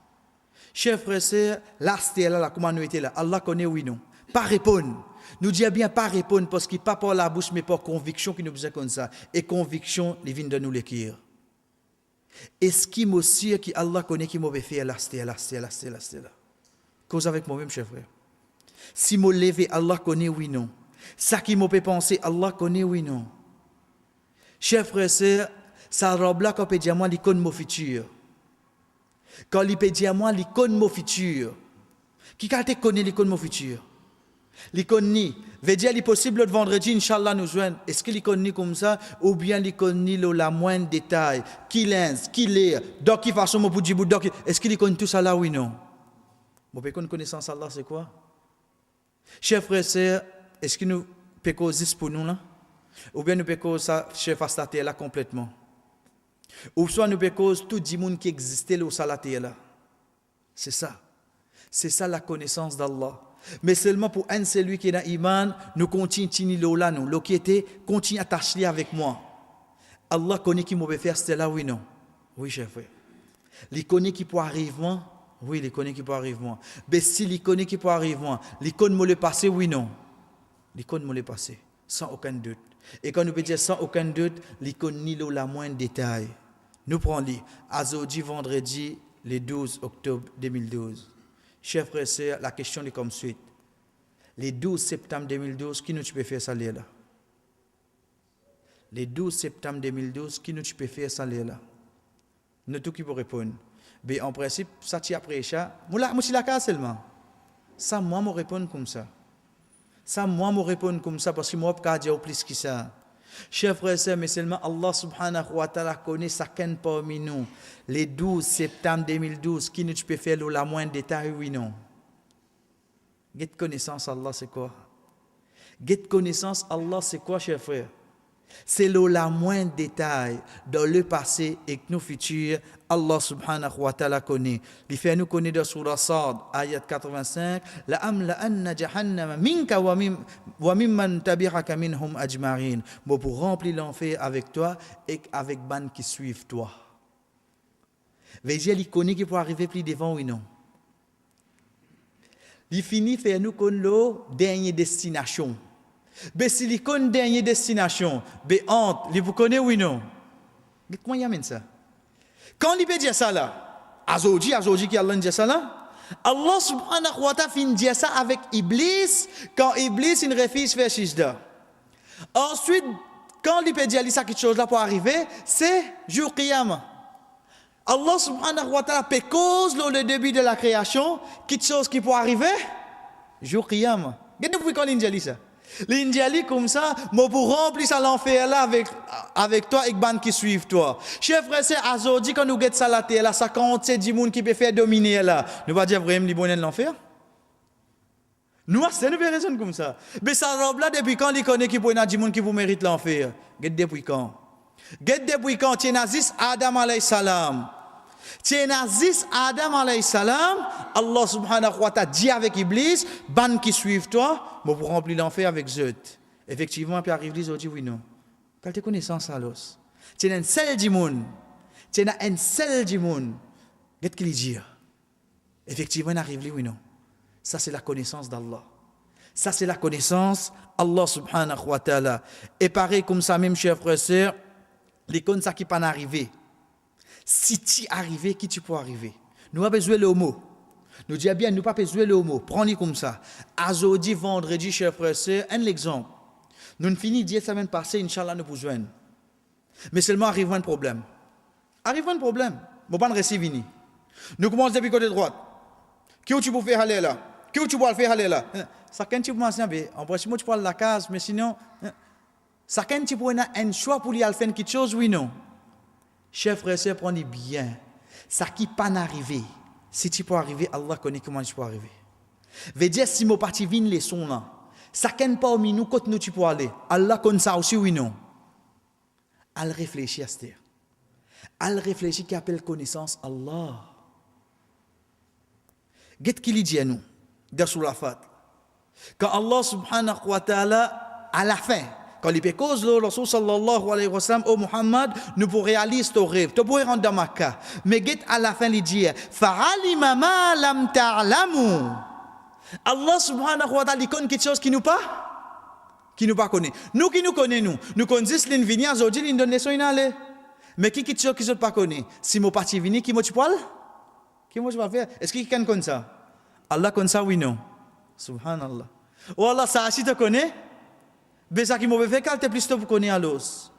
Chers frères et sœurs, là c'était là, comment nous était là. Allah connaît oui non. Pas répondre. Nous disons bien pas répondre parce qu'il pas par la bouche mais par conviction qui nous besoin comme ça. Et conviction, il vient de nous l'écrire. Est-ce qu'il m'a sûr que Allah connaît qui m'a fait là. Cause avec moi-même, chers frères. Si m'a levé, Allah connaît oui non. Ça qui m'a fait penser, Allah connaît oui non. Chers frères et sœurs, ça robe là quand peut dire moi l'icône mon futur. Quand il peut dire moi l'icône mon futur. Qui quand connaît l'icône mon futur? L'icône ni, veut dire, il est possible le vendredi, Inch'Allah, nous joindre. Est-ce que l'icône ni comme ça, ou bien l'icône ni la moindre détail, qui lance, qui lit, dans qui façon mon bout de bout, est-ce que l'icône tout ça là, oui, non? Mon pécon connaissance Allah, c'est quoi? Chers frères et sœurs, est-ce que nous pécons 10 pour nous là? Ou bien nous pécons ça, chef à la terre là complètement? Ou soit nous pécons tout le monde qui existait là, au la terre là? C'est ça. C'est ça la connaissance d'Allah. Mais seulement pour un celui qui est dans l'iman, nous continuons là, nous, l'eau qui était, continue à attacher avec moi. Allah connaît qui m'a faire cela là, oui, non. Oui, cher frère. Il connaît qui peut arriver, moi. Oui, il connaît qui peut arriver, moi. Mais si il connaît qui peut arriver, moi, il connaît me le passé, oui, non. Il connaît me le passé, sans aucun doute. Et quand nous peut dire sans aucun doute, il connaît la moindre détail. Nous prenons Azodi vendredi, le 12 octobre 2012. Chers frères et sœurs, la question est comme suite. Le 12 septembre 2012, qui nous peut faire ça là? Le 12 septembre 2012, qui nous peut faire ça là? Nous tous qui pour répondre. Mais en principe, ça tient après ça. Moi, je suis là seulement. Ça, moi, je réponds comme ça. Ça, moi, je réponds comme ça parce que moi, je ne peux pas dire plus que ça. Chers frères et sœurs, mais seulement Allah subhanahu wa ta'ala connaît chacun parmi nous. Les 12 septembre 2012, qui nous peut faire la moindre détail, oui, non. Get connaissance Allah, c'est quoi? Get connaissance Allah, c'est quoi, chers frères? C'est la moindre détail dans le passé et que nos futurs, Allah subhanahu wa ta'ala connaît. Il fait nous connaître dans Surah Sad, ayat 85, la amla jahannama minka wa mimman tabi'aka minhum ajma'in. Bon, pour remplir l'enfer avec toi et avec ban qui suivent toi. Veillez, il connaît qui peut arriver plus devant ou non. Il finit faire nous connaître la dernière destination. Mais si il connaît dernière destination, mais entre, il vous connaît ou non? Mais comment il amène ça? Quand il peut dire ça là, Azodi qui Allah dit ça là, Allah subhanahu wa ta'ala finit dire ça avec Iblis, quand Iblis il refuse faire sijda. Ensuite, quand il peut dire ça quelque chose là pour arriver, c'est jour qiyam. Allah subhanahu wa ta'ala peut cause le début de la création, quelque chose qui peut arriver, jour qiyam. Regardez pourquoi l'Indiali ça. L'Indiali comme ça, moi pour remplir ça l'enfer là avec toi et ban qui suivent toi. Chers frères, c'est aujourd'hui quand nous guettons ça la terre là, ça compte c'est 10 moun qui peut faire dominer là. Nous va dire vraiment libonner l'enfer. Nous c'est une raison comme ça. Mais ça robe là depuis quand il connaît qui pour une 10 moun qui vous mérite l'enfer. Guette depuis quand? Guette depuis quand tu nazis Adam alayhi salam. Tu nazis Adam alayhi salam, Allah subhanahu wa ta'ala dit avec Iblis, ban qui suivent toi, moi pour remplir l'enfer avec Zut. Effectivement, puis arrive les autres, oui non. Quand tu connais ça, l'os. Tu as un seul du monde. Tu as un seul du monde. Qu'est-ce qu'il dit? Effectivement, on arrive, oui non. Ça c'est la connaissance d'Allah. Ça c'est la connaissance Allah subhanahu wa ta'ala. Et pareil comme ça même, chers frères et sœurs, les connaissances ça qui pas arrivé. Si tu arrives, qui tu peux arriver? Nous avons besoin le mot. Nous disons bien, nous n'avons pas besoin le mot. Prenez comme ça. Azodi, vendredi, chers frères et sœurs, un exemple. Nous finissons 10 semaines passées, Inch'Allah, nous pouvons joindre. Mais seulement arrive un problème. Arrive un problème. Nous ne pouvons pas recevoir. Nous commençons depuis côté droite. Qui tu peux faire aller là? Qui tu peux faire aller là? Ça, quand tu peux m'enseigner, en principe, tu peux aller à la case, mais sinon, ça, quand tu peux avoir un choix pour lui faire quelque chose, oui, non. Chers frères et sœurs, prenez bien. Ça qui pas arrivé. Si tu peux arriver, Allah connaît comment tu peux arriver. Veut dire, si mon parti vient les sons là, ça ne pas au nous, quand nous tu peux aller. Allah connaît ça aussi, oui, non. Al réfléchir à ce Al réfléchir qui appelle connaissance Allah. Qu'est-ce qu'il dit à nous, dans la fat. Quand Allah subhanahu wa ta'ala, à la fin, quand il cause le Rasul sallallahu alayhi wa sallam au Muhammad, nous pourrions réaliser ton rêve, tu pourrais rendre dans Makkah. Mais à la fin, il dit fa'alima ma lam ta'lamu. Allah subhanahu wa ta'ala, il connaît quelque chose qui nous pas connaît. Nous qui nous connaissons, nous connaissons l'invini aujourd'hui, l'Indonésie inale. Mais qui quelque chose qui ne pas connaît? Si mon parti vini, qui tu parles? Qui tu vas faire? Est-ce qu'il connaît ça? Allah connaît ça, oui non. Subhanallah. Oh Allah, ça si tu connais? Mais ça qui m'a fait quand tu plus pour connaître l'os.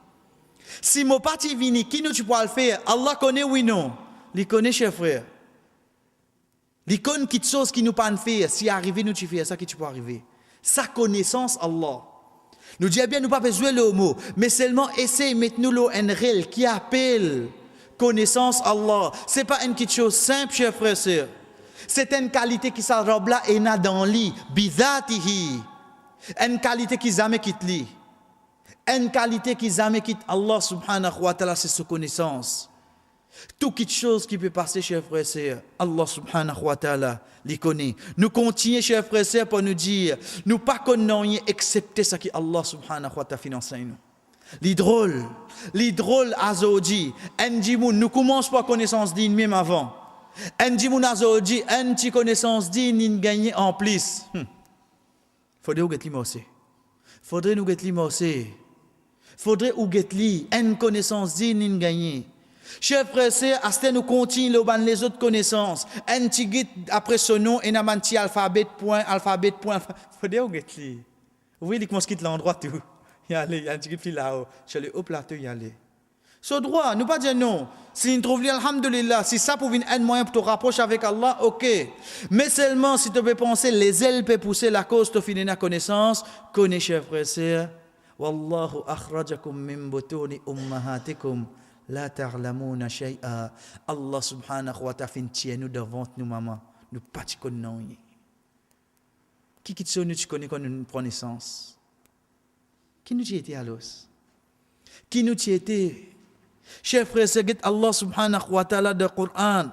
Si mon parti vini, qui nous tu peux le faire? Allah connaît oui non. Il connaît chers frères. Il connaît quelque chose qui nous pas faire. Si arrivé nous tu fais ça qui tu peux arriver. Sa connaissance Allah. Nous disons bien nous pas besoin le mot, mais seulement essayer de mettre nous le réel qui appelle connaissance Allah. C'est pas une petite chose simple chers frères et sœurs. C'est une qualité qui s'arrobe là et n'a dans lit bizatihi. Une qualité qui jamais quitte lui. Une qualité qui jamais quitte Allah subhanahu wa ta'ala, c'est sa connaissance. Tout quelque chose qui peut passer, chers frères et sœurs, Allah subhanahu wa ta'ala les connaît. Nous continuons, chers frères et sœurs, pour nous dire, nous pas connaissons rien excepté ce que Allah subhanahu wa ta'ala finance nous. Les drôles azodi, nous commençons par connaissance d'une même avant. Nous azodi, une petite connaissance d'une nous gagner en plus. Faudrait nous get li Faudrait nous get li Faudrait nous get li une connaissance d'une nous gagner. Chers frères et sœurs, à nous continuons les autres connaissances. Un petit guide après ce nom, et un petit alphabet point. Faudrait nous get li. Vous voyez, il commence à quitter l'endroit tout. Il y a un petit guide là-haut. Je vais au plateau y aller. Ce droit, nous pas dire non. Si nous trouvons alhamdulillah, si ça pour un moyen pour te rapprocher avec Allah, ok. Mais seulement si tu peux penser, les ailes peuvent pousser la cause, tu finis la connaissance, connais, chers frères et sœurs. Wallahu akhrajakum min butuni ummahatikum la ta'lamuna shay'a. Allah subhanahu wa ta'ala fait nous devant nous maman, nous pas te connaissons. Qui tu connais quand nous prenons naissance? Qui nous y était à l'os? Qui nous y était? Chers frères et sœurs, Allah subhanahu wa ta'ala dans le Coran,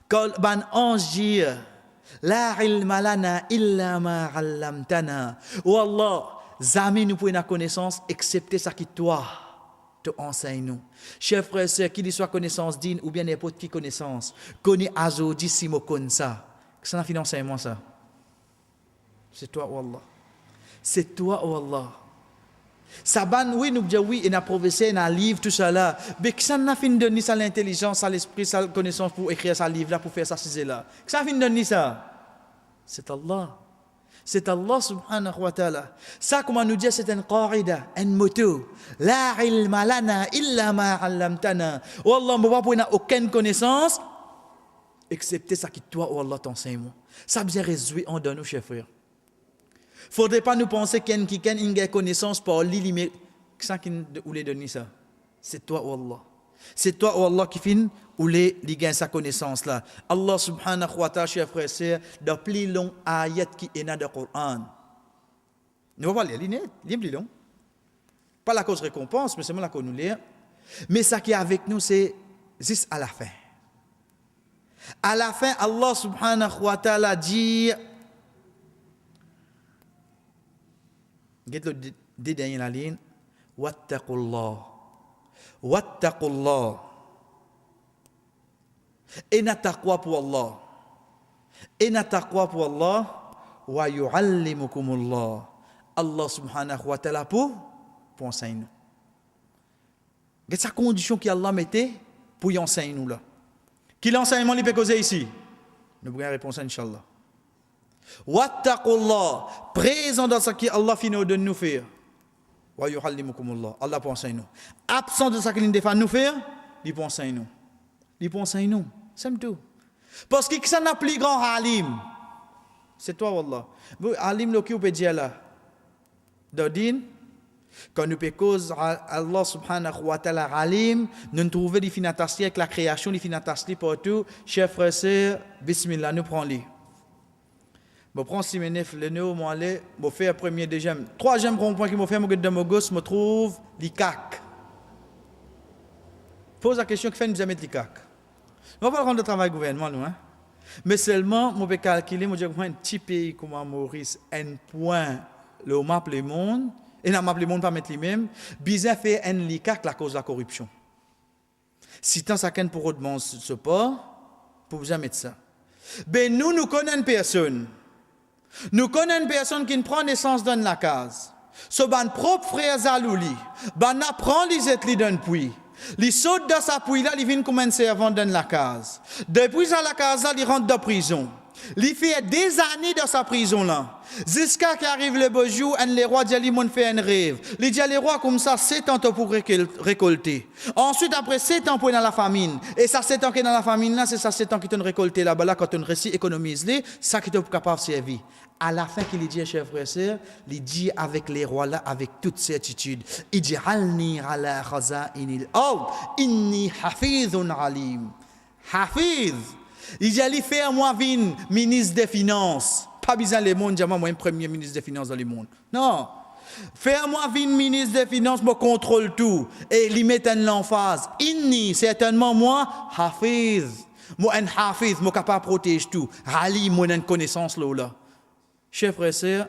quand un ange dit la ilma lana illa ma 'allamtana. Oh Allah, jamais nous pouvons la connaissance excepté ça qui toi te enseigne nous. Chers frères et sœurs, qu'il soit connaissance digne ou bien n'importe qui connaissance, connaît azodi si mo connaît ça. Que ça n'a financé enseignement ça. C'est toi, oh Allah. C'est toi, oh Allah. Saban, oui, nous disons oui, et n'a professé, n'a livre, tout ça là. Mais qui ça n'a fin de donner ça l'intelligence, ça l'esprit, ça la connaissance pour écrire ça livre là, pour faire ça, c'est là. Qui ça fin de donner ça? C'est Allah. C'est Allah subhanahu wa ta'ala. Ça, comment nous dire, c'est un qaida, un motto. La ilma lana illa ma allamtana. Oh Allah, on n'a aucune connaissance, excepté ça qui toi, oh Allah, t'enseigne. Ça bien résolu en donne, chers frères. Faudrait pas nous penser qu'il y a une connaissance par lui, mais ça qui nous donne ça. C'est toi, oh Allah. C'est toi, oh Allah, qui finit ou les gagne sa connaissance là. Allah subhanahu wa ta'ala, chers frères et sœurs, dans plus long ayat qui est dans le Coran. Nous allons lire, plus long. Pas la cause récompense, mais c'est moi la qu'on nous lire. Mais ça qui est avec nous, c'est juste à la fin. À la fin, Allah subhanahu wa ta'ala dit, get le dernier la ligne, wattaqullah. Wattaqullah. Et n'a taqwa pour Allah. Et n'a taqwa pour Allah. Wa yu'allimukumullah. Allah subhanahu wa ta'ala pour enseigner. C'est sa condition qu'Allah mettait pour y enseigner nous là. Qui l'enseignement lui peut causer ici? Nous pourrons répondre Inch'Allah. Wattaqullah. Présent dans ce qui Allah finit de nous faire. Wa yu'allimukumullah. Allah pour enseigner nous. Absent de ce qu'il défend nous faire, il pour enseigner nous. Il pour enseigner nous. C'est tout. Parce que ça n'a plus grand alim. C'est toi, Wallah. Alim, le qui vous peut dire là. Dodin, quand nous peut cause Allah subhanahu wa ta'ala alim, nous trouvons des finatasli avec la création, des finatasli partout. Chers frères et sœurs, bismillah, nous prenons-les. Je prends 6 minutes, le nez, je aller, je fais un premier, deuxième. Troisième point que je fais, je me trouve l'ICAC. Pose la question, que fait nous mettre l'ICAC? On va pas rendre le travail gouvernement, nous, hein? Mais seulement, je peux calculer, je dis un petit pays comme Maurice, un point, le map le monde, et dans le map le monde, pas mettre lui-même, bizarre fait un l'ICAC la cause de la corruption. Si tant ça pour redemander ce pas, pour vous mettre ça. Ben nous connaissons une personne. Nous connaissons une personne qui prend naissance dans la case. Ce ban propre frère Zalouli, ban apprend les êtres d'un puits. Il saute dans sa puits là, il vient commencer à vendre dans la case. Depuis à la case là, il rentre dans la prison. Il fait des années dans sa prison là. Jusqu'à qu'arrive le beau jour, les rois disent lui fait un rêve. Il dit les rois comme ça 7 ans pour récolter. Ensuite après 7 ans pour dans la famine. Et ça 7 ans qui est dans la famine là, c'est ça 7 ans qui t'ont récolté là-bas là quand on réussit économise les, ça qui t'ont capable de servir. À la fin qu'il dit chers frères et sœurs, il dit avec les rois là avec toute certitude, il dit halni ala khaza'inil ard inni hafizun alim. Hafiz. Il dit allez faire moi vin ministre des finances. Pas besoin les monde, moi un premier ministre des finances dans le monde. Non. Faire-moi vin ministre des finances, moi contrôle tout. Et il met en l'emphase. Inni, certainement moi, hafiz. Moi un hafiz, moi capable de protéger tout. Rali, moi une connaissance là. Chers frères et sœurs,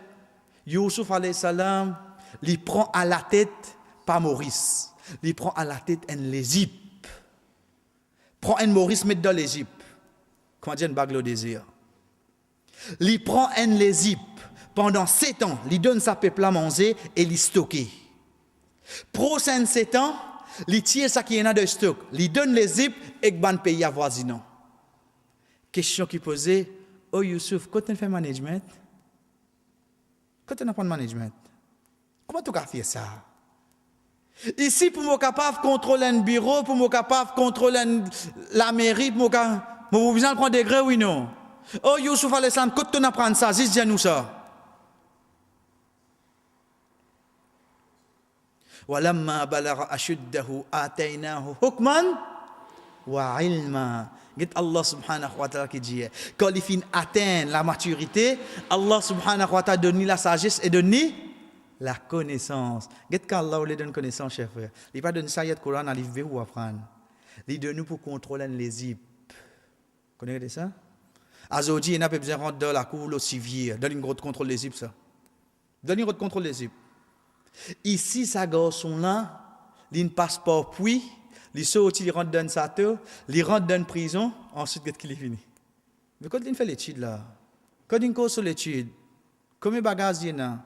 Youssouf alayhi salam, il prend à la tête, pas Maurice. Il prend à la tête un l'Égypte. Prend un Maurice, met dans l'Égypte. Comment dire une bague le désir. Il prend un l'Égypte pendant 7 ans, il donne sa peuple à manger et il stocke. Prochain 7 ans, il tire ça qui est dans de stock, il donne l'Égypte et ban pays avoisinant. Question qui posait, oh Youssouf, quand tu fais management, quand tu apprends management, comment tu as fait ça? Ici, pour me capable de contrôler un bureau, pour me capable de contrôler la mairie, pour me besoin de prendre des degrés, oui non? Oh Youssouf alayhi salam, quand tu apprends ça, juste dis-nous ça. Walamma balagha ashuddahu atainahu hukman wa ilma. Allah subhanahu wa ta'ala qui dit, quand il finit atteindre la maturité, Allah subhanahu wa ta'ala donne la sagesse et donne la connaissance. Quand Allah lui donne connaissance, chers frères, il ne pas donner ça, il y a le Coran à livrer ou apprendre. Il donne nous pour contrôler les Égyptes. Vous connaissez ça? Azodi, il n'a pas besoin de rentrer dans la cour, le civier, donne une grosse contrôle des Égyptes, ça. Donne une grosse contrôle des Égyptes. Ici, sa garçon-là, il ne passe pas puis, il sort, il rentre dans sa tour, il rentre dans une prison, ensuite, qu'est-ce qu'il est fini? Mais quand il fait l'étude là, quand il cause sur l'étude, combien de bagages il y a?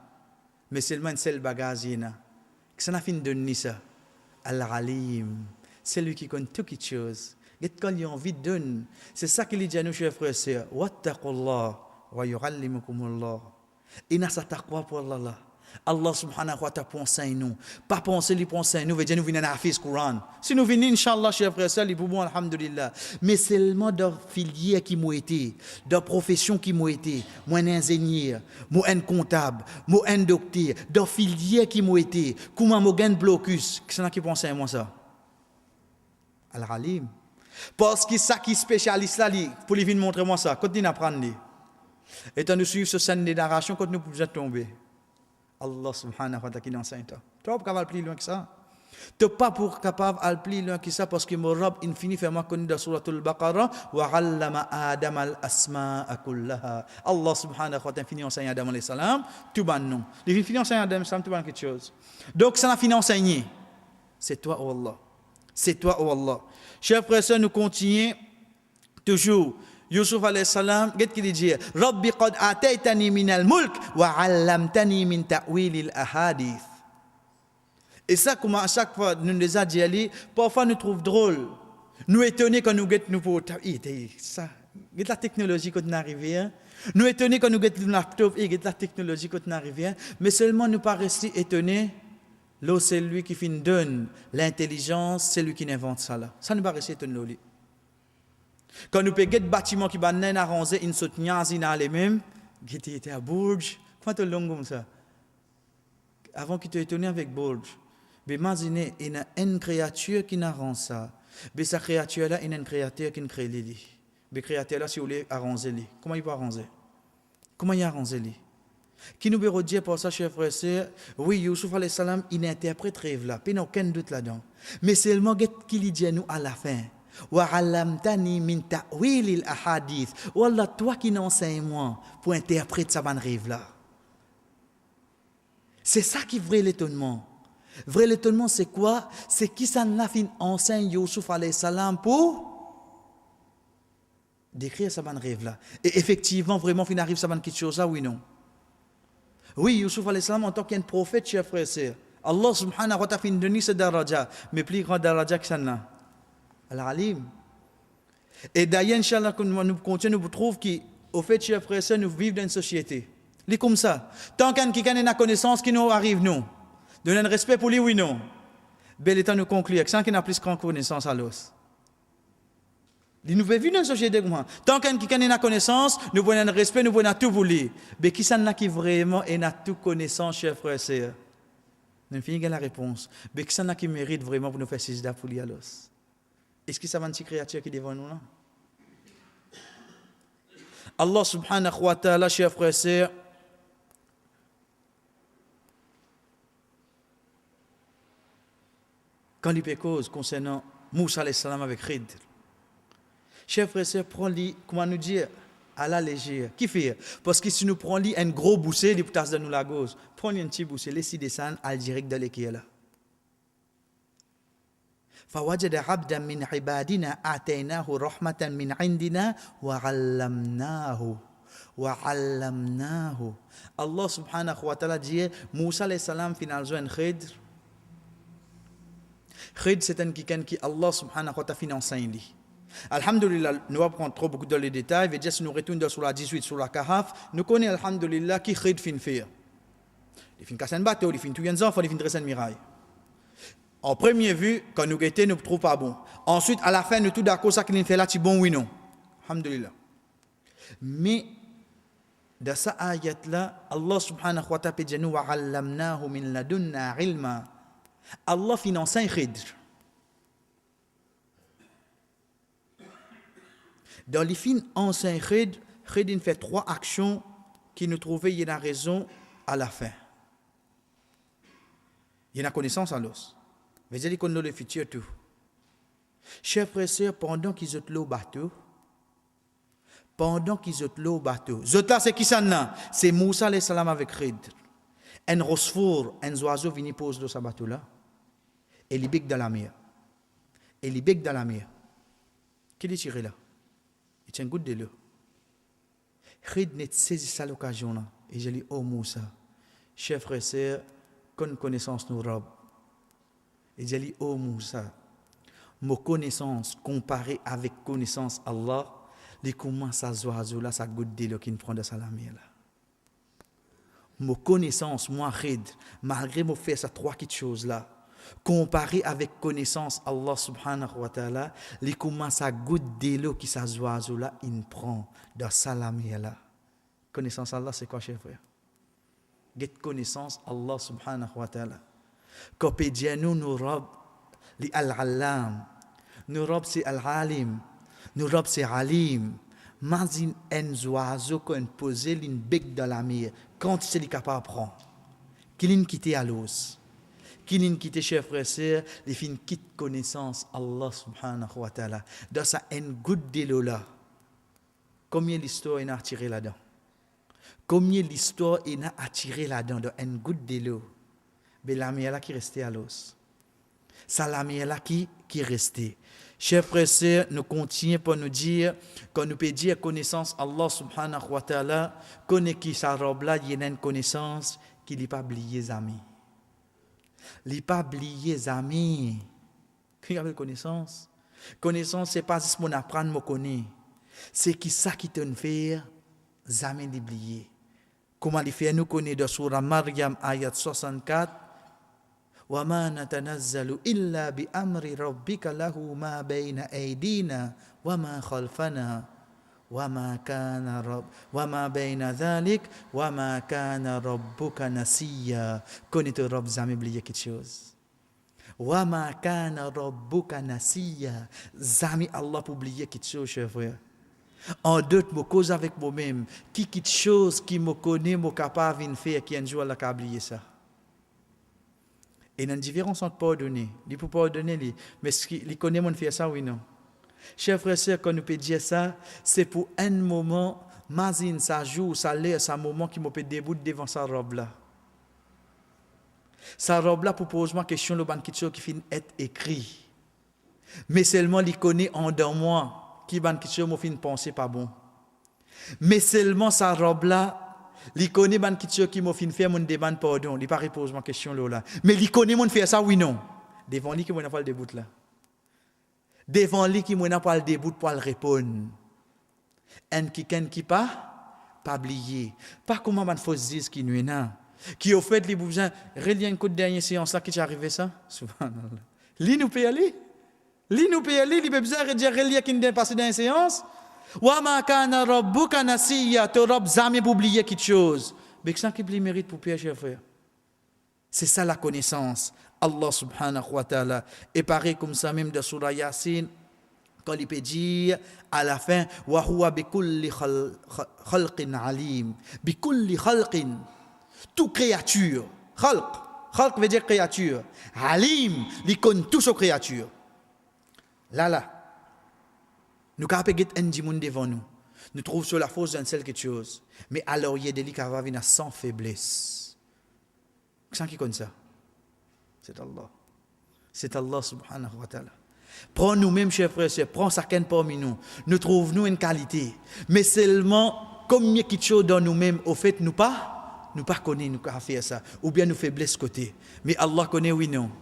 Mais seulement un seul bagage il y a. Ça n'a fini de donner ça. Al-Alim, c'est lui qui connaît toutes les choses. Et quand il a envie de donner, c'est ça qu'il dit à nous, chers frères et sœurs. Wattaqullah wa yu'allimukumullah. Et n'a sa taqwa pour Allah. Allah subhanahu wa ta'ala pensez nous. Pas penser les pensées nous, veut dire nous venons à Hafiz Coran. Si nous venons, Inch'Allah, chers frères et sœurs, les poumons, alhamdulillah. Mais seulement dans filière qui m'ont été, dans profession qui m'ont été, moi un ingénieur, moi un comptable, moi un docteur, dans filière qui m'ont été, comment moi un blocus, qui sont qui pensent à moi ça? Al-Alim. Parce que ça qui spécialiste là, pour lui venir montrer moi ça, continuez à apprendre. Et quand nous suivons ce scène de narration, quand nous pouvons tomber. Allah subhanahu wa ta'ala qui enseigne ça. Tu n'es pas capable de plus loin que ça. Tu n'es pas capable de plus loin que ça parce que mon Rabb infini fait moi connaître dans Surah Al-Baqarah wa 'allama Adam al-asma'a kullaha. Allah subhanahu wa ta'ala infini enseigne Adam alayhi salam tout ban non. Il infini enseigne Adam alayhi salam tout ban quelque chose. Donc ça n'a fini enseigné. C'est toi oh Allah. C'est toi oh Allah. Chers frères et sœurs, nous continuons toujours. Yusuf alayhi salam, qu'est-ce qu'il dit? Rabbi qad ataytani min al-mulk wa 'allamtani min ta'wil al-ahadith. Et ça, comme à chaque fois, nous les a dit, parfois nous trouvons drôle. Nous étonnés quand nous guettons nous pour ça. La technologie quand nous arrivons. Nous étonnés quand nous guettons le laptop et la technologie quand nous arrivons. Mais seulement nous pas rester étonnés. Là, c'est lui qui finit donne l'intelligence, c'est lui qui invente ça là. Ça nous pas rester étonnés. Quand nous payons des bâtiments qui sont arrangés, ils sont dans les mêmes, qui étaient à Bourges. Comment tu long comme ça? Avant qu'ils te étonné avec Bourges. Mais imaginez, il y a une créature qui n'arrange ça. Mais cette créature-là, il y a une créature qui ne crée les lits. Mais cette créature-là, si vous voulez arranger les, comment il peut arranger? Comment il arrange les? Qui nous veut dire pour ça, chers frères et sœurs, oui, Yusuf alayhi salam, il interprète rêve là, il n'y a aucun doute là-dedans. Mais seulement qu'il dit à nous à la fin. Wa 'allamtani min ta'wil al-ahadith. Wallah, toi qui n'enseignes moi pour interpréter ça ban rêve là. C'est ça qui est vrai l'étonnement. Vrai l'étonnement c'est quoi? C'est qui ça n'a fin enseigne Yusuf alayhi salam pour décrire ça ban rêve là. Et effectivement vraiment fin arrive ça ban quelque chose là oui non. Oui, Yusuf alayhi salam en tant qu'un prophète chers frères et sœurs. Allah subhanahu wa ta'ala fin donné ce daraja, mais plus grand daraja que ça là. Al-Alim. Et d'ailleurs, Inch'Allah, quand nous continuons, nous trouvons qu'au fait, chers frères et sœurs, nous vivons dans une société. C'est comme ça. Tant qu'un qui a une connaissance qui nous arrive, nous, donner un respect pour lui, oui, non. Bel état nous conclure, sans qu'il n'a plus de connaissance à l'os. Nous vivons dans une société comme ça. Tant qu'un qui a une connaissance, nous prenons un respect, nous prenons tout pour lui. Mais qui s'en a qui vraiment a toute connaissance, chers frères et sœurs? Nous finissons la réponse. Mais qui s'en a qui mérite vraiment pour nous faire sisda pour lui à l'os? Est-ce que ça va une petite créature qui est devant nous là? Allah subhanahu wa ta'ala, chers frères et sœurs, quand il fait cause concernant Moussa alayhi salam avec Khidr, chers frères et sœurs, prends-lui, comment nous dire, à la légère. Qui fait? Parce que si nous prenons un gros boussé, il peut de nous la gauche. Prenez un petit boussé, laissez descendre, à direct dans l'équipe là. فوجد عبدا من عبادنا آتيناه رحمة من عندنا وعلمناه Allah subhanahu wa ta'ala dit Moussa alayhi salam final joint Khidr. Khidr c'est un quelqu'un qui Allah subhanahu wa ta'ala fin enseigne. Alhamdulillah, nous va prendre trop beaucoup dans les détails, mais juste nous retournons sur la 18 sur la Kahf, nous connaissons alhamdulillah qui Khidr fin faire. Il fin casser un bateau, il fin tuer un enfant, il fin dresser une miraille. En première vue, quand nous guettons, nous ne trouvons pas bon. Ensuite, à la fin, nous tout d'accord, ça qu'il fait là, c'est bon, oui, non. Alhamdulillah. Mais, dans cette ayat-là, Allah subhanahu wa ta'ala dit, wa 'allamnahu min ladunna ilma. Allah finance un Khidr. Dans les fins anciens Khidr, Khidr fait 3 actions qui nous trouvaient, il y a raison à la fin. Il y a connaissance à l'os. Mais je dis qu'on a le futur tout. Chers frères et sœurs, pendant qu'ils ont l'eau bateau, Zota c'est qui ça là? C'est Moussa alayhi salam avec Khidr. Un rosfour, un oiseau vient poser dans sa bateau là. Et il bique dans la mer. Qui est tiré là? Il tient une goutte de l'eau. Khidr n'a saisi ça l'occasion là. Et je dis, oh Moussa, chers frères et sœurs, qu'on connaissance nous robe. Et j'ai dit, oh Moussa, ma connaissance comparée avec connaissance Allah, les comment ça oiseau là, ça goutte de l'eau qui nous prend de sa lamère là. Mon connaissance, moi, malgré moi faire ces trois petites choses-là, comparé avec connaissance Allah subhanahu wa ta'ala, il commence à goûter l'eau qui ces oiseaux-là, il prend dans salamia-là. Connaissance Allah, c'est quoi, chers frères? Get connaissance Allah subhanahu wa ta'ala. Quand nous rob li al-allam, nous rob c'est al-alim, nous rob c'est alim. Mazin en oiseau qu'on pose l'in bec dans la mer, quand c'est li capable prendre. Qu'il quitte à l'os. Qu'il quitte chers frères et sœurs, les fin quitte connaissance Allah subhanahu wa ta'ala. Dans ça en goutte de l'eau là. Combien l'histoire est attiré là-dedans? Combien l'histoire est attiré là-dedans dans une goutte de l'eau? Mais la mer là qui restait à l'os. Ça la mer là qui restait. Chers frères et sœurs, nous continuons pour nous dire, quand nous peut dire connaissance Allah subhanahu wa ta'ala, connaît qui sa robe là, il y a une connaissance qu'il n'est pas oublié les amis. Il n'est pas oublié les amis. Qui a connaissance? Connaissance, ce n'est pas juste mon apprendre, me connaître. C'est qui ça qui te fait, jamais d'oublier. Comment il fait nous connaître dans Surah Maryam, ayat 64, وَمَا نَتَنَزَّلُ إِلَّا بِأَمْرِ رَبِّكَ لَهُ مَا بَيْنَ أَيْدِينَا وَمَا خَلْفَنَا وَمَا بَيْنَ ذَلِكَ وَمَا كَانَ رَبُّكَ نَسِيًّا. Connais-tu Rab, jamais oublié quelque chose. وَمَا كَانَ رَبُّكَ نَسِيًّا. Jamais Allah pour oublier quelque chose, chers frères. En d'autres mots, cause avec moi-même, qui quelque chose qui me connaît, me capable de faire, qui un jour Allah a oublié ça. Et il y a une différence entre pardonner. Il peut pardonner, mais il connaît mon faire ça, oui, non. Chers frères et sœurs, quand nous peut dire ça, c'est pour un moment, mazine, ça joue, ça l'air, c'est un moment qui me peut debout devant sa robe-là. Sa robe-là, pour poser ma question, le banquet qui finit être écrit. Mais seulement, il connaît en dans moi, qui banquet me finit penser pas bon. Mais seulement sa robe-là, il connaît ban kitio qui m'a fin faire mon demande pardon, il pas répondre ma question là. Mais il connaît mon faire ça oui non. Devant lui qui moi pas le debout là. Devant lui qui moi pas le debout pour le répondre. En qui pas oublier. Pas comment man faut dire qui nous là. Qui au fait les besoin relier une côte dernière séance là qui est arrivé ça. Subhanallah. Li nous peut aller. Li besoin de dire relier qui nous passé dans une séance. وَمَا كَانَ رَبُّكَ نَسِيًّا. Tu n'auras jamais oublié quelque chose. Mais que ça qui mérite pour Pierre, cher frère. C'est ça la connaissance. Allah subhanahu wa ta'ala. Et pareil comme ça même de Surah Yasin, quand il peut dire à la fin, وَهُوَ بِكُلِّ خَلْقٍ عَلِيمٍ. بِكُلِّ خَلْقٍ. Toute créature. Khalq veut dire créature. Alim, il connaît toutes les créatures. Là. Nous avons un monde devant nous. Nous trouvons sur la force d'un seul quelque chose. Mais alors, il y a des gens qui vivent sans faiblesse. Qui qui connaît ça? C'est Allah. C'est Allah subhanahu wa ta'ala. Prends nous-mêmes, chers frères et sœurs, prends chacun parmi nous. Nous trouvons une qualité. Mais seulement, comme il y a quelque chose dans nous-mêmes, au fait, nous pas connaissons, nous faire ça. Ou bien nous faiblesse côté. Mais Allah connaît, oui, non.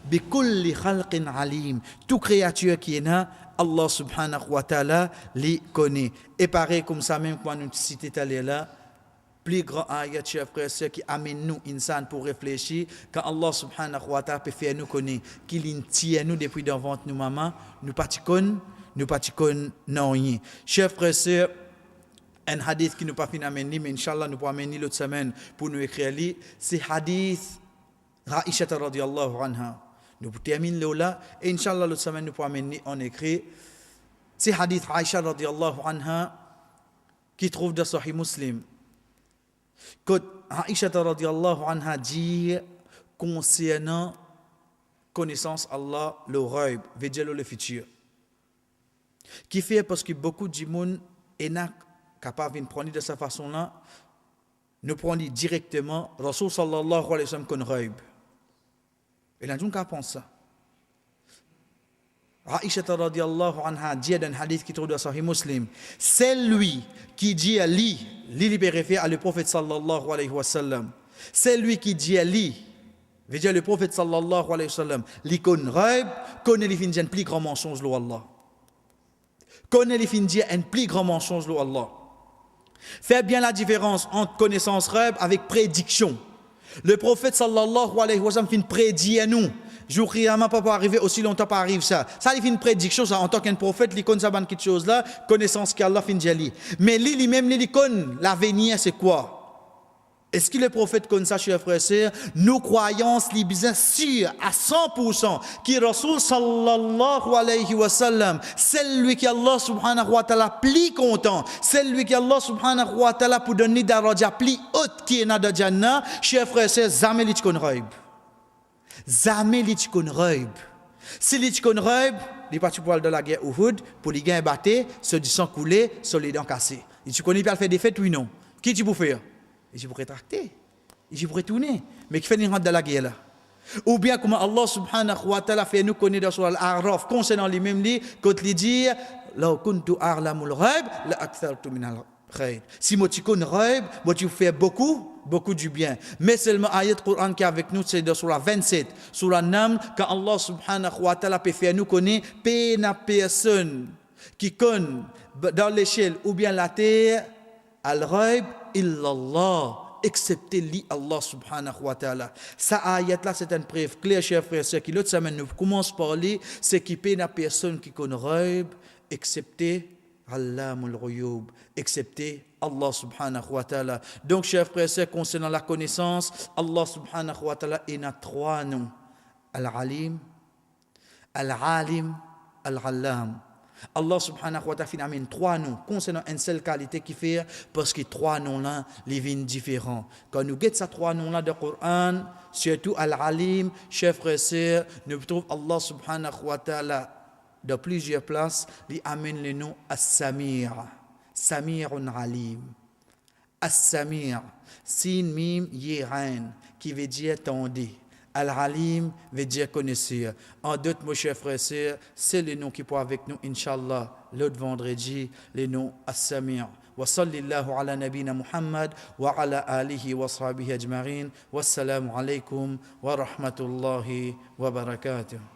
Bikulli khalqin alim. Toute créature qui est là, Allah subhanahu wa ta'ala les connaît. Et pareil comme ça même quand nous citons là, plus grand ayat, chers frères et sœurs, qui amène nous insan pour réfléchir, quand Allah subhanahu wa ta'ala peut faire nous connaître, qu'il tient nous depuis devant nous maman, nous pas non rien. Chers frères et sœurs, un hadith qui nous pas fin amener, mais Inch'Allah nous pourrons amener l'autre semaine pour nous écrire, c'est hadith Aïcha radiyallahu anha. Nous terminons là, et Inch'Allah, l'autre semaine, nous pourrons amener en écrit. C'est hadith Aïcha radiyallahu anha qui trouve dans Sahih Muslim. Quand Aïcha radiyallahu anha dit concernant connaissance Allah, le ghaib, veut dire le futur. Qui fait parce que beaucoup de monde est capable de prendre de cette façon-là, nous prenons directement Rasul sallallahu alayhi wa sallam comme ghaib. Et là, nous pensons ça. Aïcha radiyallahu anha dit dans un hadith qui trouve dans Sahih Muslim, c'est lui qui dit à lui réfère à le prophète sallallahu alayhi wa sallam. C'est lui qui dit à lui, veut dire le prophète sallallahu alayhi wa sallam, li connaît ghaib, connaît les fins d'un plus grand mensonge lo Allah. Connaît les fins d'un plus grand mensonge lo Allah. Fais bien la différence entre connaissance rêve avec prédiction. Le prophète sallallahu alayhi wa sallam fait une prédiction à nous. Jour Qiyamah pas arriver aussi longtemps pas arrive ça. Ça il fait une prédiction ça en tant qu'un prophète, il connaît ça ban quelque chose là, connaissance qu'Allah fin jali. Mais lui-même il connaît l'avenir c'est quoi? Est-ce que le prophète connaît ça, chers frères et sœurs? Nos croyances, les bien sûres à 100% qui Rasoul sallallahu alayhi wa sallam, celui qui Allah subhanahu wa ta'ala plus content, celui qui Allah subhanahu wa ta'ala pour donner daraja plus haute qui est dans le Jannah, chers frères et sœurs, jamais li tkon raib. Jamais li tkon raib. Si li tkon raib, il pas tu parles de la guerre Uhud pour les gains battés, ceux du sang coulé, ceux les dents cassées. Et tu connais pas le faire des fêtes oui non. Qui tu pour faire? Et je pourrais tracter, et je pourrais tourner, mais qui fait une rentre dans la guerre là? Ou bien comment Allah subhanahu wa ta'ala fait nous connaître dans Surah Al-A'raf concernant les mêmes livres, quand il dit law kuntu a'lamul ghaib la akthartu min al-khayr. Si moi tu connais le ghaib, moi tu fais beaucoup du bien. Mais seulement ayat Coran qui est avec nous c'est dans Surah 27, Surah Nam, quand Allah subhanahu wa ta'ala peut faire nous connaître la personne qui connaît dans l'échelle ou bien la terre al-ghaib illallah, excepté li Allah subhanahu wa ta'ala. Ça ayat là c'est une preuve claire, chers frères et sœurs, qui l'autre semaine nous commence par parler, c'est qu'il n'y a pas personne qui connaît ghaib, excepté Allamul Ghuyub, excepté Allah subhanahu wa ta'ala. Donc, chers frères et sœurs, concernant la connaissance, Allah subhanahu wa ta'ala, il a trois noms. Al-Alim, Al-Alim, Al-Allam. Allah subhanahu wa ta'ala amène trois noms concernant une seule qualité qui fait parce que trois noms-là, les vignes différents. Quand nous guettons ces trois noms-là de Coran, surtout Al-Alim, chers frères et sœurs, nous trouvons Allah subhanahu wa ta'ala de plusieurs places, il amène le nom As-Samir, Samirun Alim. As-Samir, Sin Mim Yerain, qui veut dire tendez. Al-Alim veut dire connaisseur. En d'autres mots, chers frères et sœurs, c'est le nom qui peut avec nous, Inch'Allah, l'autre vendredi, le nom As-Samir. Wa sallallahu ala nabina Muhammad wa ala alihi wa sahbihi ajma'in. Wassalamu alaikum wa rahmatullahi wa barakatuh.